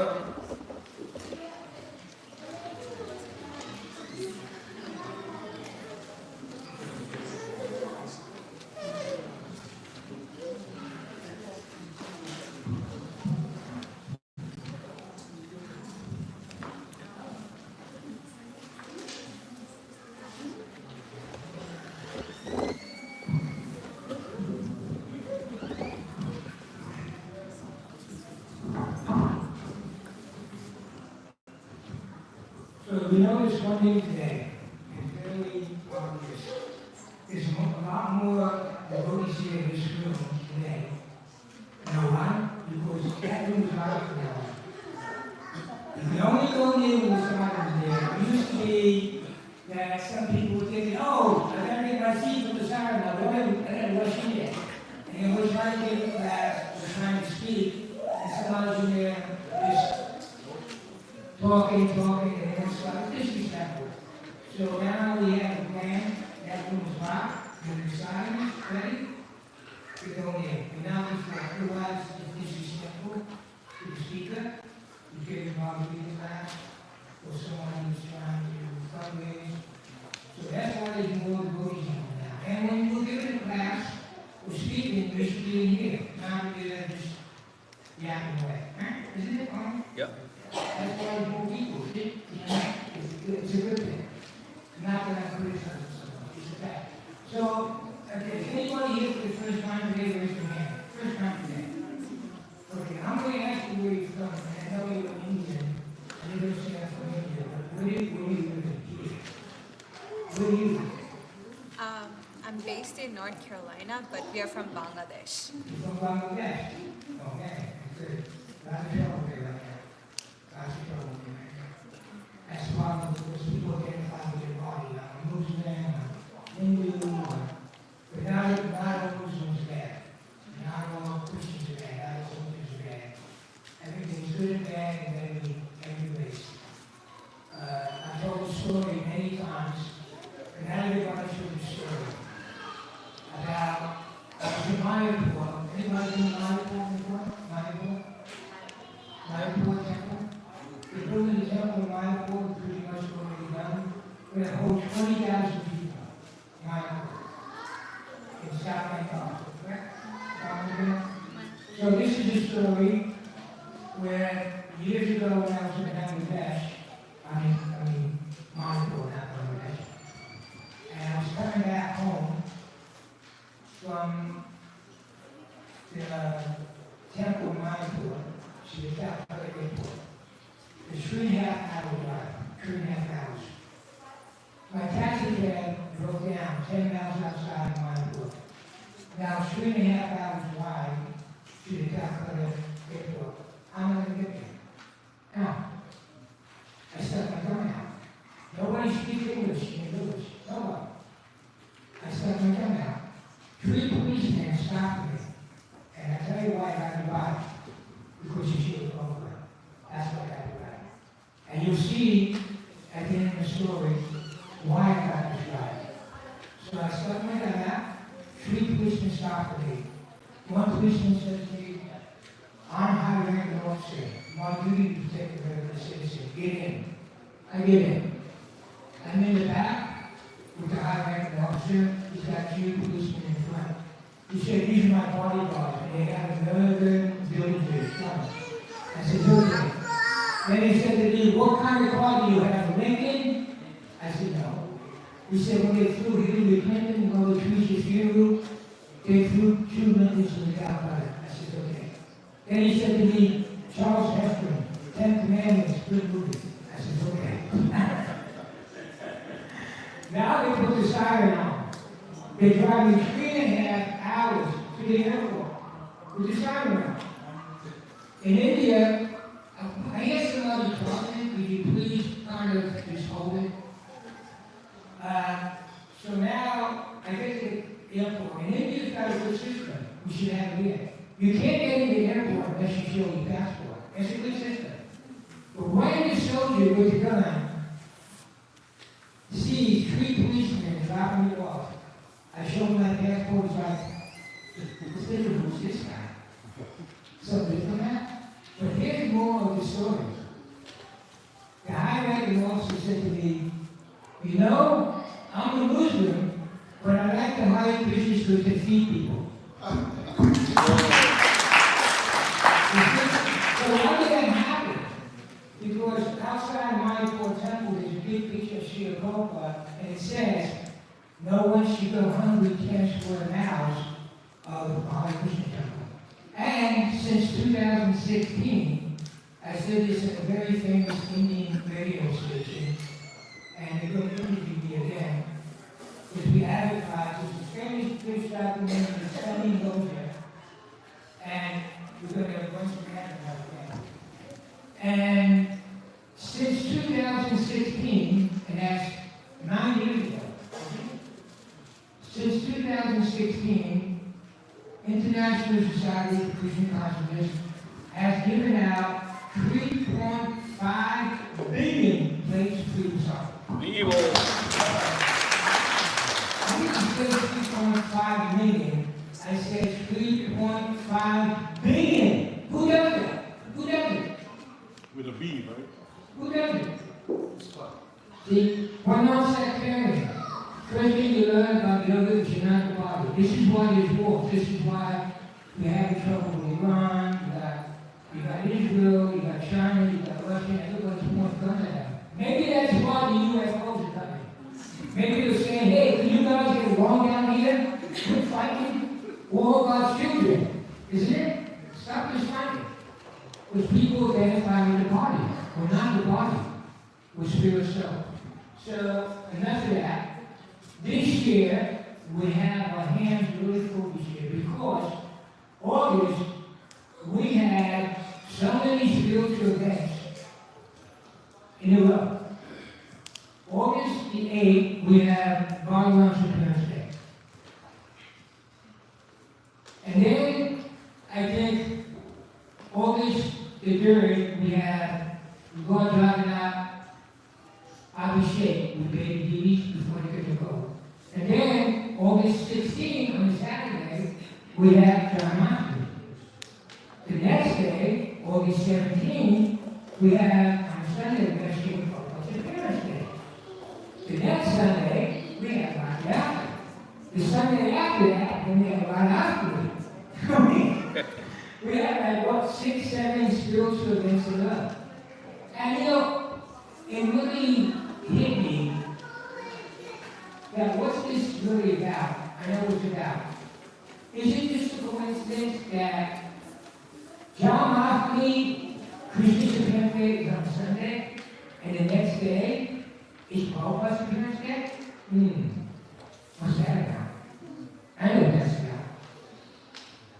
So we noticed one thing today, and very obvious. There's a lot more devotees here in this room today. No one, because that room is not for now. You can only go in when somebody's there. It used to be that some people would think, oh, I gotta get my seat from the side now, go ahead and rush in there. And then we're trying to get that, we're trying to speak, and somebody's in there just talking, and it's like disrespectful. So now we have a plan, that room's locked, and the silence, ready? We go in. And now before, otherwise it's disrespectful to the speaker, you get involved in the class, or someone who's trying to fundraise. So that's why there's more devotees on now. And when we're giving a class, we're speaking, we should be in here, not be there just yapping away. Huh? Isn't it fun? Yeah. That's why there's more people, see? It's a good thing. Not that I'm criticizing someone, it's a fact. So, okay, if anybody here for the first time today, raise your hand. First time today. Okay, I'm going to ask you where you're from, and I know you're Indian, and you're going to say I'm from India, but where do you live here? Where do you live? I'm based in North Carolina, but we are from Bangladesh. You're from Bangladesh? Okay, good. Lots of trouble here right now. Lots of trouble here right now. That's why because people identify with their body. I'm a Muslim, I'm Hindu, but not all Muslims are bad. Not all Christians are bad. Not all Muslims are bad. Everything's good and bad in every race. I've told the story many times, but not everybody should the story. About I was in Mayapur. Anybody been to Mayapur before? Mayapur temple? The building the temple in Mayapur is pretty much already done. We're going to hold 20,000 people in Mayapur. In South Bangkok, correct? So this is a story where years ago when I was in Bangladesh, I mean Mayapur, not Bangladesh, and I was coming back home from the temple in Mayapur to the Calcutta airport. It's 3.5 hour drive, 3.5 hours. My taxi cab drove down 10 miles outside of Mayapur. Now it's 3.5 hours drive to the Calcutta airport. I'm going to get there. Now, I stuck my tongue out. Nobody speaks English in the village. Nobody. I stuck my tongue out. 3 policemen stopped me. And I tell you why I got divided. Because you should have over. That's why I got divided. And you'll see at the end of the story why I got divided. So I stuck my gun out. 3 policemen stopped me. One policeman says to me, I'm high-ranking officer. My duty to protect the regular citizen. Get in. I get in. I'm in the back with the high-ranking officer. He's got 2 policemen in front. He said, these are my bodyguards, and they have another villagers coming. I said, okay. Then he said to me, what kind of car do you have, a Lincoln? I said, no. He said, when they flew Hillary Clinton and go to Teresa's funeral, they flew 2 Lincolns in the Calcutta. I said, okay. Then he said to me, Charles Heston, 10 Commandments, good movie. I said, okay. Now they put the siren on. They drive me 3.5 hours to the airport with the siren on. In India, I asked somebody to talk to me, could you please kind of just hold it? So now I get to the airport. In India's got a good system. We should have it here. You can't get into the airport unless you show your passport. It's a good system. But when the soldier with the gun sees 3 policemen dropping me off, I show him my passport. He's like, who's this guy? Something different that? But here's more of the story. The high-ranking officer said to me, you know, I'm a Muslim, but I like to hire Christians to feed people. So why did that happen? Because outside Mayapur temple there's a big picture of Sri Prabhupada, and it says, no one should go hungry 10 square miles of the Hare Krishna temple. And since 2016, I said this at a very famous Indian radio station, and they're going to interview me again, because we advertise, there's a famous fish documentary that's selling Doja, and we're going to have a bunch of advertising. And since 2016, and that's 9 years ago, since 2016, International Society for Christian Consciousness has given out 3.5 billion plates of freedom supper. Evil. I didn't say 3.5 million. I said 3.5 billion. Who does it? Who does it? With a B, right? Who does it? See, we're not sectarian. First thing you learn about yoga is you're not the body. This is why there's war. This is why we're having trouble with Iran. You got Israel, you got China, you got Russia, everybody's pointing guns at them. Maybe that's why the UFOs are coming. Maybe they're saying, hey, can you guys get along down here? Quit fighting. All God's children. Isn't it? Stop this fighting. Because people identify with the body. We're not the body. We're spirit soul. So, enough of that. This year, we have our hands really full this year because August, we had so many spiritual events in a row. August the 8th, we have Balimardana Day. And then, I think, August the 3rd, we have Lord Jagannath Pastimes with baby babies before they get to go. And then, August 16th, on Saturday, we have Jagannath. The next day, August 17th, we have on Sunday, we have Shiva Prabhupada's Parents' Day. The next Sunday, we have right after. The Sunday after that, then we have right after. I mean, we have like, 6, 7 spiritual events in a row. And you know, it really hit me that what's this really about? I know what it's about. Is it just a coincidence that John Mahatma, Krishna's Parents' Day is on Sunday, and the next day is Prabhupada's Parents' Day? What's that about? I know what that's about.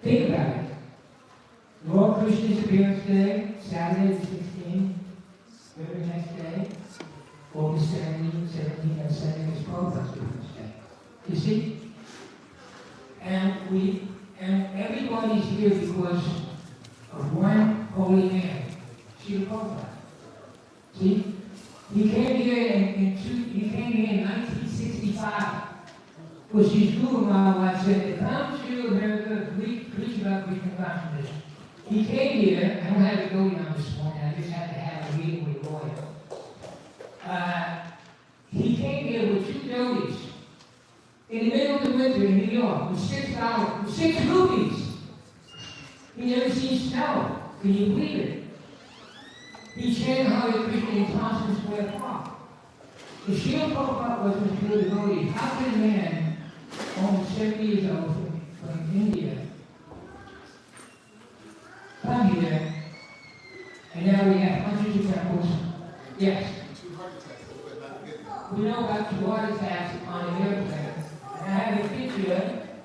Think about it. Lord Krishna's Parents' Day, Saturday the 16th, very next day, August 17th, and Sunday is Prabhupada's Parents' Day. You see? And we And everybody's here because of one holy man, Srila Prabhupada. See? He came here in 1965. Because his Guru Maharaj said, come to America, preach about Krishna consciousness. He came here, I don't have to go down this morning, I just had to have a meeting with Roy. He came here with 2 devotees in the middle of the winter in New York with $6, with 6 rupees. He never seen snow. Can you believe it? He chanted Hare Krishna in Thompson Square Park. The Srila Prabhupada was a pure devotee. How can a man, almost 70 years old, from India, come here, and now we have hundreds of temples? Yes. We know about 2 heart attacks on an airplane. And I have a picture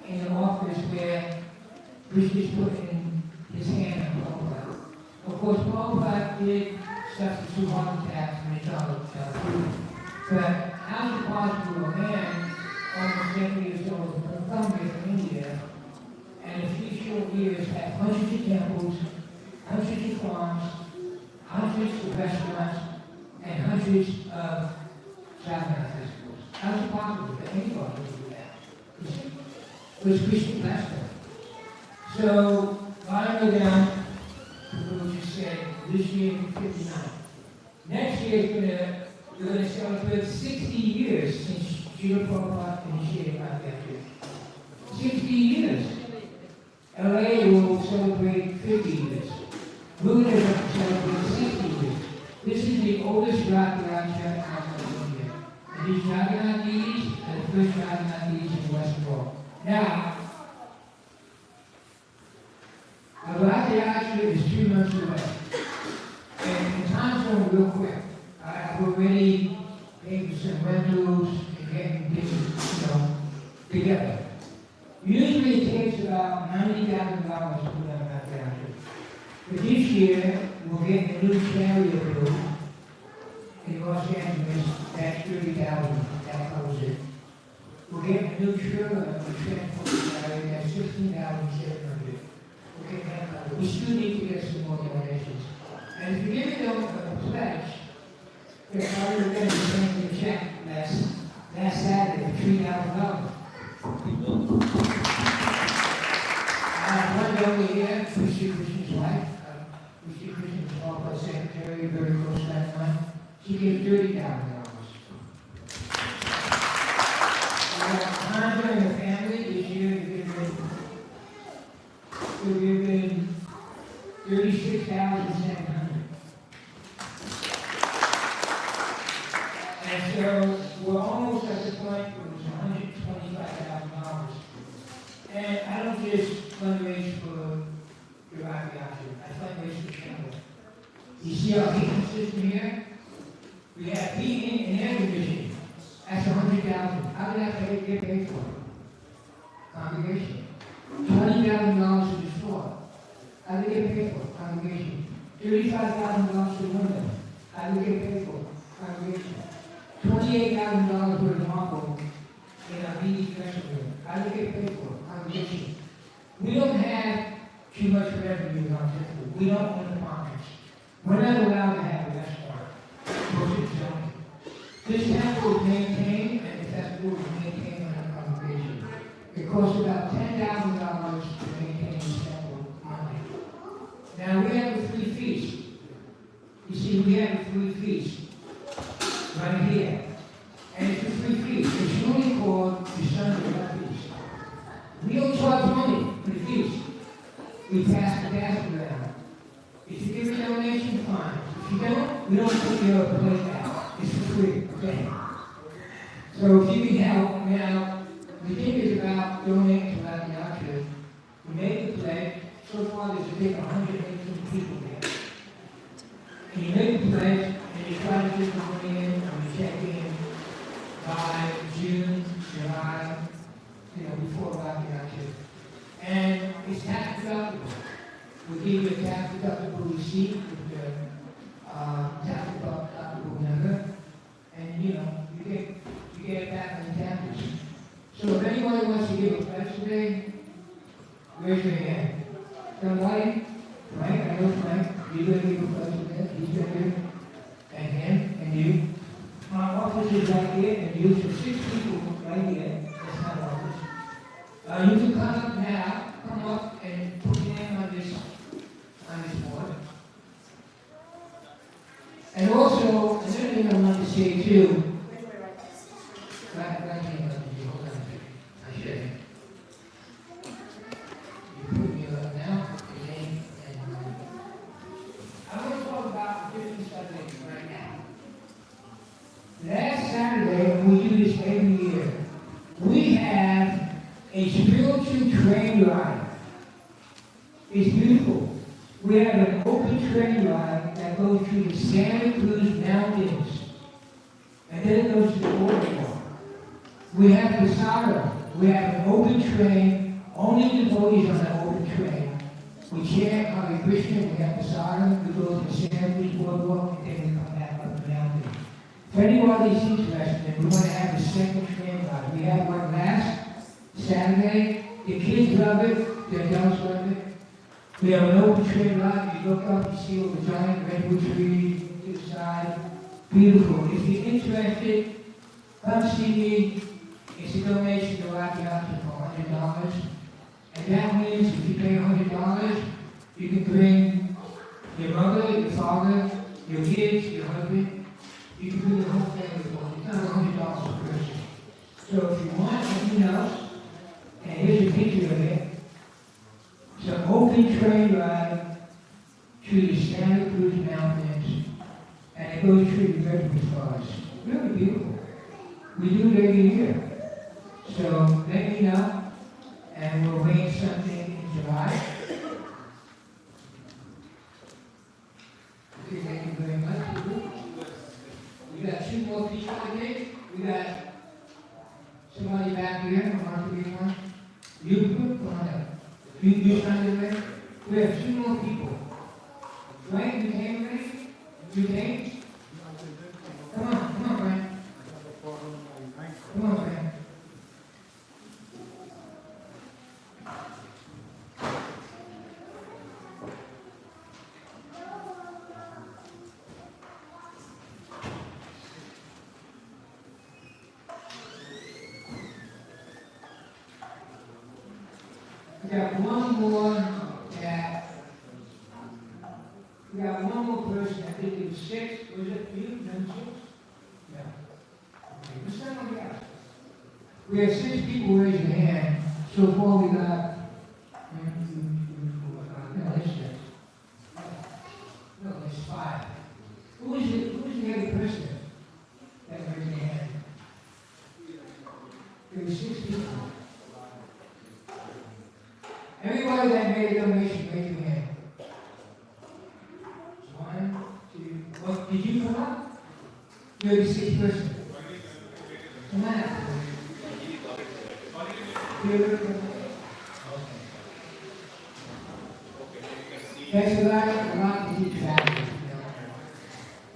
in the office where Krishna's putting his hand on Prabhupada. Of course, Prabhupada did suffer 2 heart attacks when he traveled to But how is it possible a man almost 70 years old can come here from India and in a few short years have hundreds of temples, hundreds of farms, hundreds of restaurants, and hundreds of Jagannath festivals? How is it possible that anybody would do that? It was Krishna blessed him. So, finally down, Guru just said, this year is 59. Next year we're going to celebrate 60 years since Srila Prabhupada initiated our country. 60 years. LA will celebrate 50 years. We're going to celebrate 60 years. This is the oldest Jagannath in India. And these Jagannath deities are the first Jagannath deities in the Western world. Now, Balimardana is 2 months away. And the time's going real quick. I've already paid for some rentals and getting things, together. Usually it takes about $90,000 to put on that calendar. But this year, we're getting a new chariot built in Los Angeles. That's $30,000. That covers it. We're getting a new trailer for transport chariot. That's $16,700. We're getting that covered. We still need to get some more donations. And if you give them a pledge, they're probably going to send the check last Saturday for $3,000. One over here, Christy Christian's wife, Christy Christian's corporate secretary, a very close friend of mine, she gave $30,000. Honda and the family this year we're giving $36,700. And so we're almost at the point where it's $125,000. And I don't just fundraise for your Jagannath, I fundraise for Chanting. You see our heating system here? We have heating and air conditioning. That's $100,000. How did that get paid for? Congregation. $20,000 for the store. How did it get paid for? Congregation. $35,000 for the window. How did it get paid for? Congregation. $28,000 for the marble in our BD dressing room. How did it get paid for? Congregation. We don't have too much revenue in our temple. We don't own the markets. We're not allowed to have a restaurant. Most of the zoning. This temple is maintained and the festival is maintained by the congregation. It costs about $10,000 to maintain this temple monthly. Now we have a free feast. You see, we have a free feast right here. And it's a free feast. It's really called the Sunday Love Feast. We don't charge money for the feast. We pass the basket around. If you give a donation, fine. If you don't, we don't put your plate out. It's for free, okay? So if you can help, now, the thing is about donating to Jagannath. We made the pledge. So far, there's a big 118 people there. And you make the pledge, and you try to get the money in, and you check in by June, July, before Jagannath. And it's tax deductible. We give you a tax deductible receipt with the tax deductible number, and you get it back on the taxes. So if anybody wants to give a pledge today, Raise your hand. Somebody? Frank, I know Frank. You going to be replaced with that? He's going to be. And him, and you. My office is right here, and you, so 6 people right here. That's my office. You can come up now, come up and put your name on this board. And also, another thing I want to say too. Right here, hold on a second. I should. You put me up now, your name, and I want to talk about different subjects right now. Last Saturday, and we do this every year, we have a spiritual train ride. It's beautiful. We have an open train ride that goes through the Santa Cruz Mountains. And then it goes to the boardwalk. We have Posada. We have an open train, only devotees on the open train. We chant Hare Krishna, we have Posada, we go to the Santa Cruz boardwalk, and then we come back up the mountain. If anybody's interested, we want to have a second train ride. We had one last Saturday. The kids love it, the adults love it. We have an open train ride. You look up, you see all the giant redwood trees to the side. Beautiful. If you're interested, come see me. It's a donation to Rocky Mountain for $100. And that means if you pay $100, you can bring your mother, your father, your kids, your husband. You can bring the whole family for it. It's not $100 per person. So if you want, let me know. And here's a picture of it. It's an open train ride through the Santa Cruz Mountains. And it goes through the redwood forest. Really beautiful. We do it every year. So let me know, and we'll arrange something in July. Okay, thank you very much. We got 2 more people today. We got somebody back here. Want to be one? You come on up. You signed it ready? We have 2 more people. Frank, you came ready? You came? Come on, Frank. Come on, Frank. We got one more person. I think it was 6. Was it you? No, 6? Yeah. Okay. What's that on the outside? We have 6 people raise their hand. So far we got. No, that's 6. No, that's 5. Who's the other person that raised their hand? There were 6 people. Everybody that made a donation, raise your hand. 1, 2. Well, did you come up? You're the 6th person. Come on. That's a lot to keep track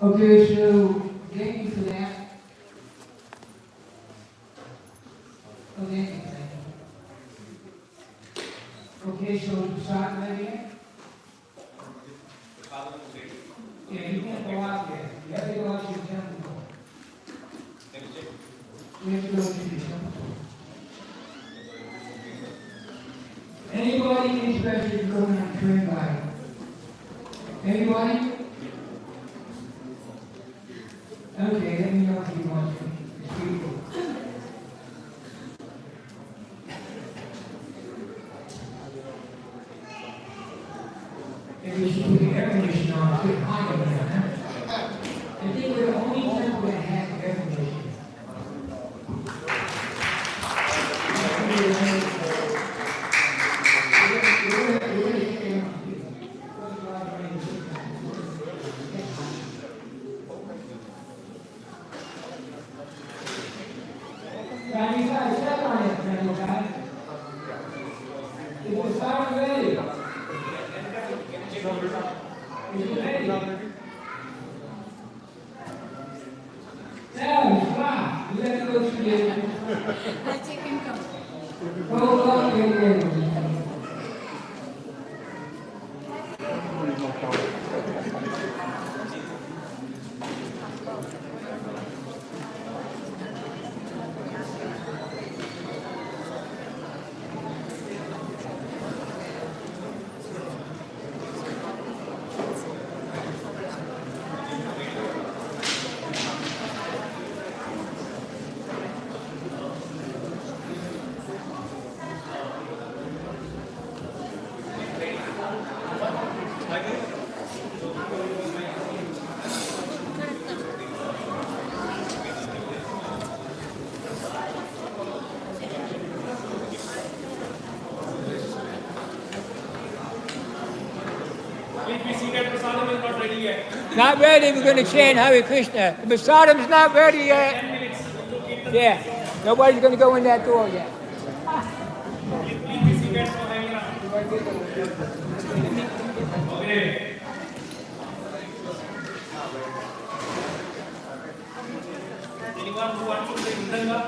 of. Okay, so thank you for that. Oh, thank you. Okay, so start right here. Yeah, you can't go out there. You have to go out to your temple. You have to go to your temple. Anybody interested in going on a train ride? Anybody? Okay, let me know if you want to. It's beautiful. Maybe we should put the air conditioning on, put it high over there, huh? I think we're the only temple that has air conditioning. Not ready, we're going to chant Hare Krishna. The prasadam's not ready yet. Yeah, nobody's going to go in that door yet. Okay. Anyone who wants to take Mridanga?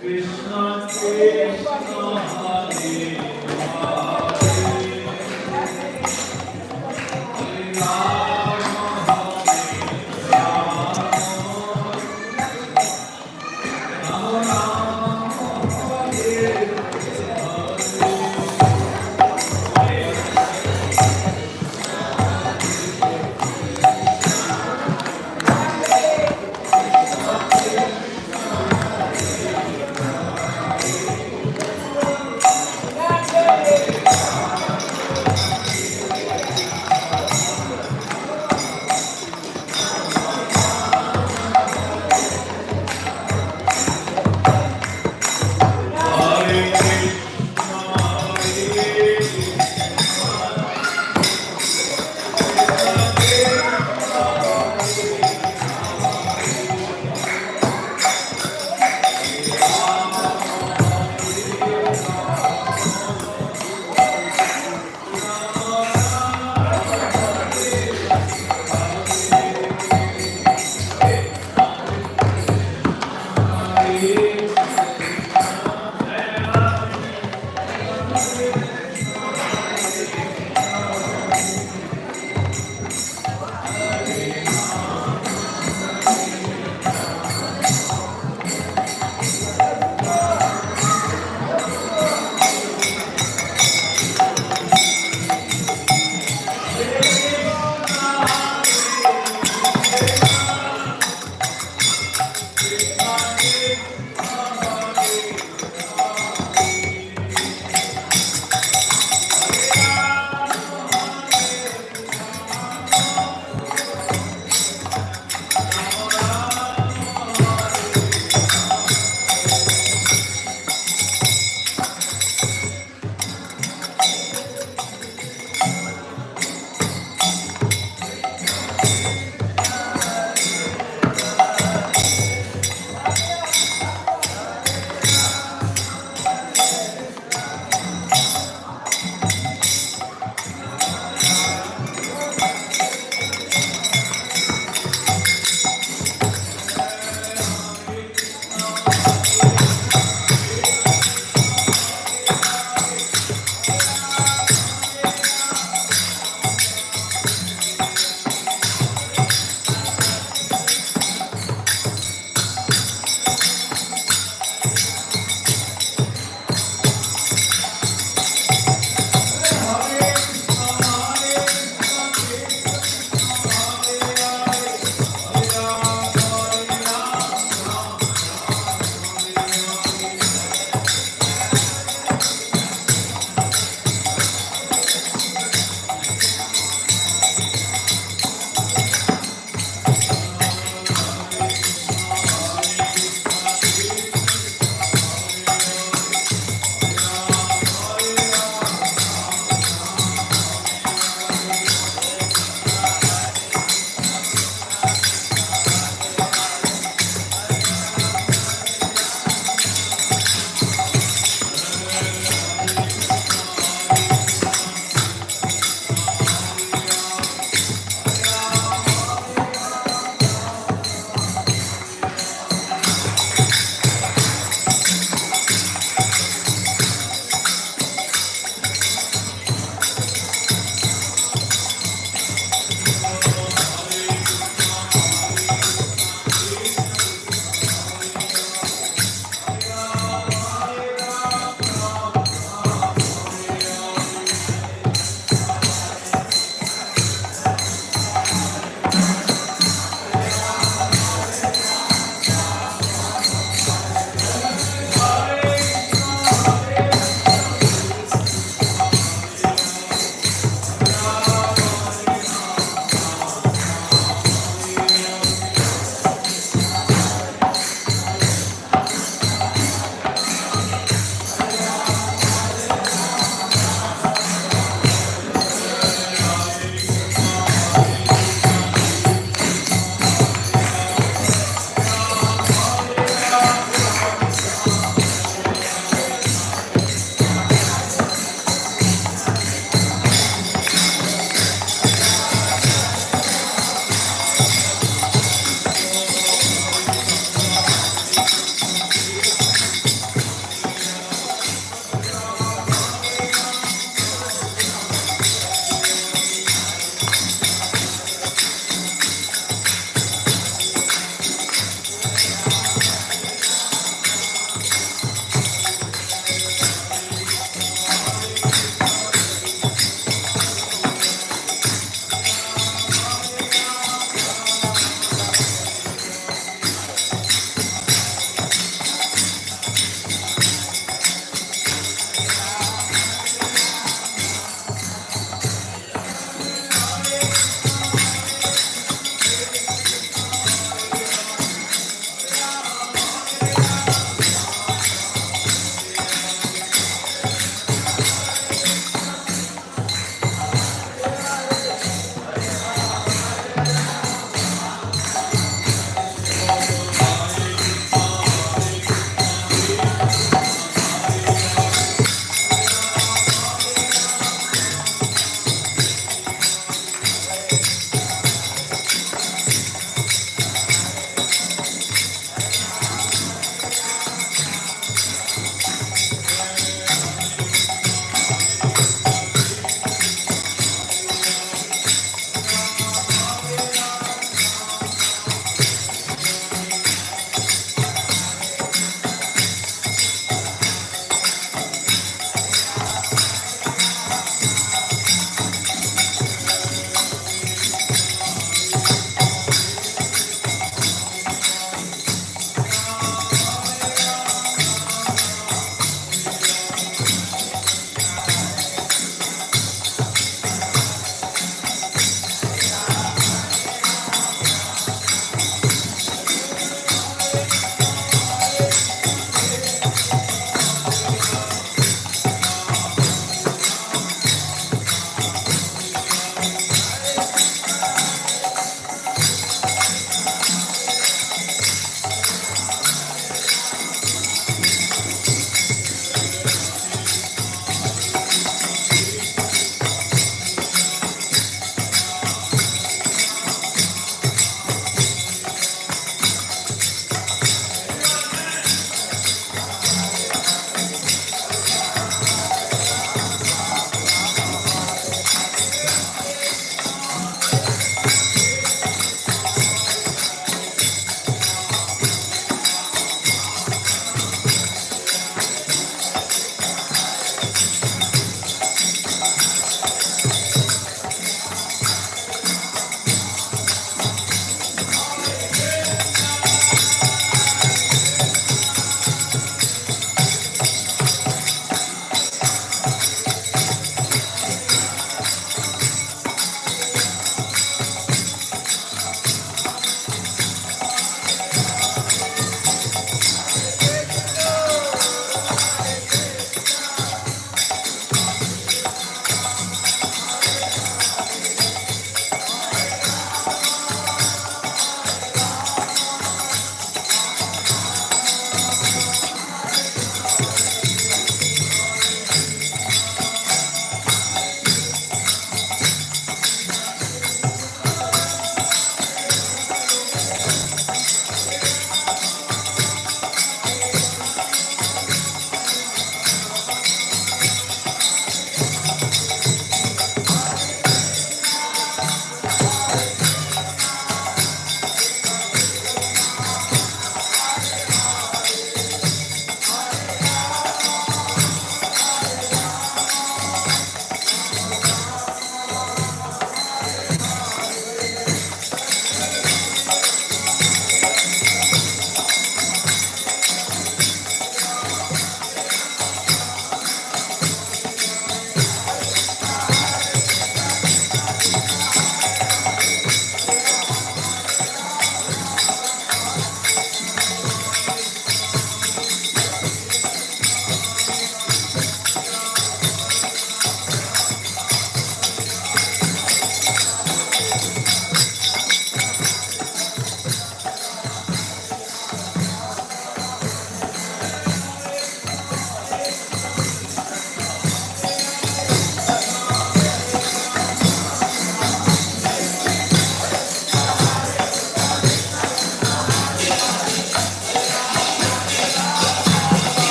Krishna Krishna Hare Hare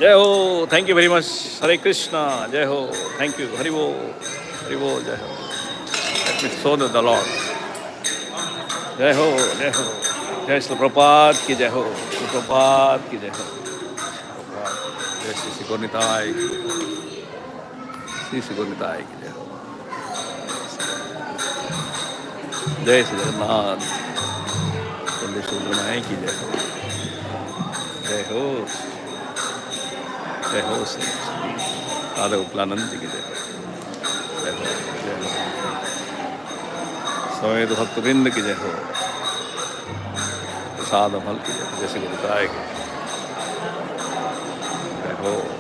जय हो, thank you very much, हरे कृष्णा, जय हो, thank you, Hari बोल, जय हो। Let me so the Lord, जय हो, जय हो, जय श्री प्रभात की जय हो, श्री प्रभात की जय हो, जय श्री गौरनिताय, श्री गौरनिताय की जय हो, जय श्री जगन्नाथ सुंदरमाय की जय हो, जय हो, जय हो, श्री राधा गोपालानंद की जय हो, जय हो, जय हो, समेत भक्तवृंद की जय हो, प्रसाद फल की जय हो, जय श्री गुरुताय की जय हो।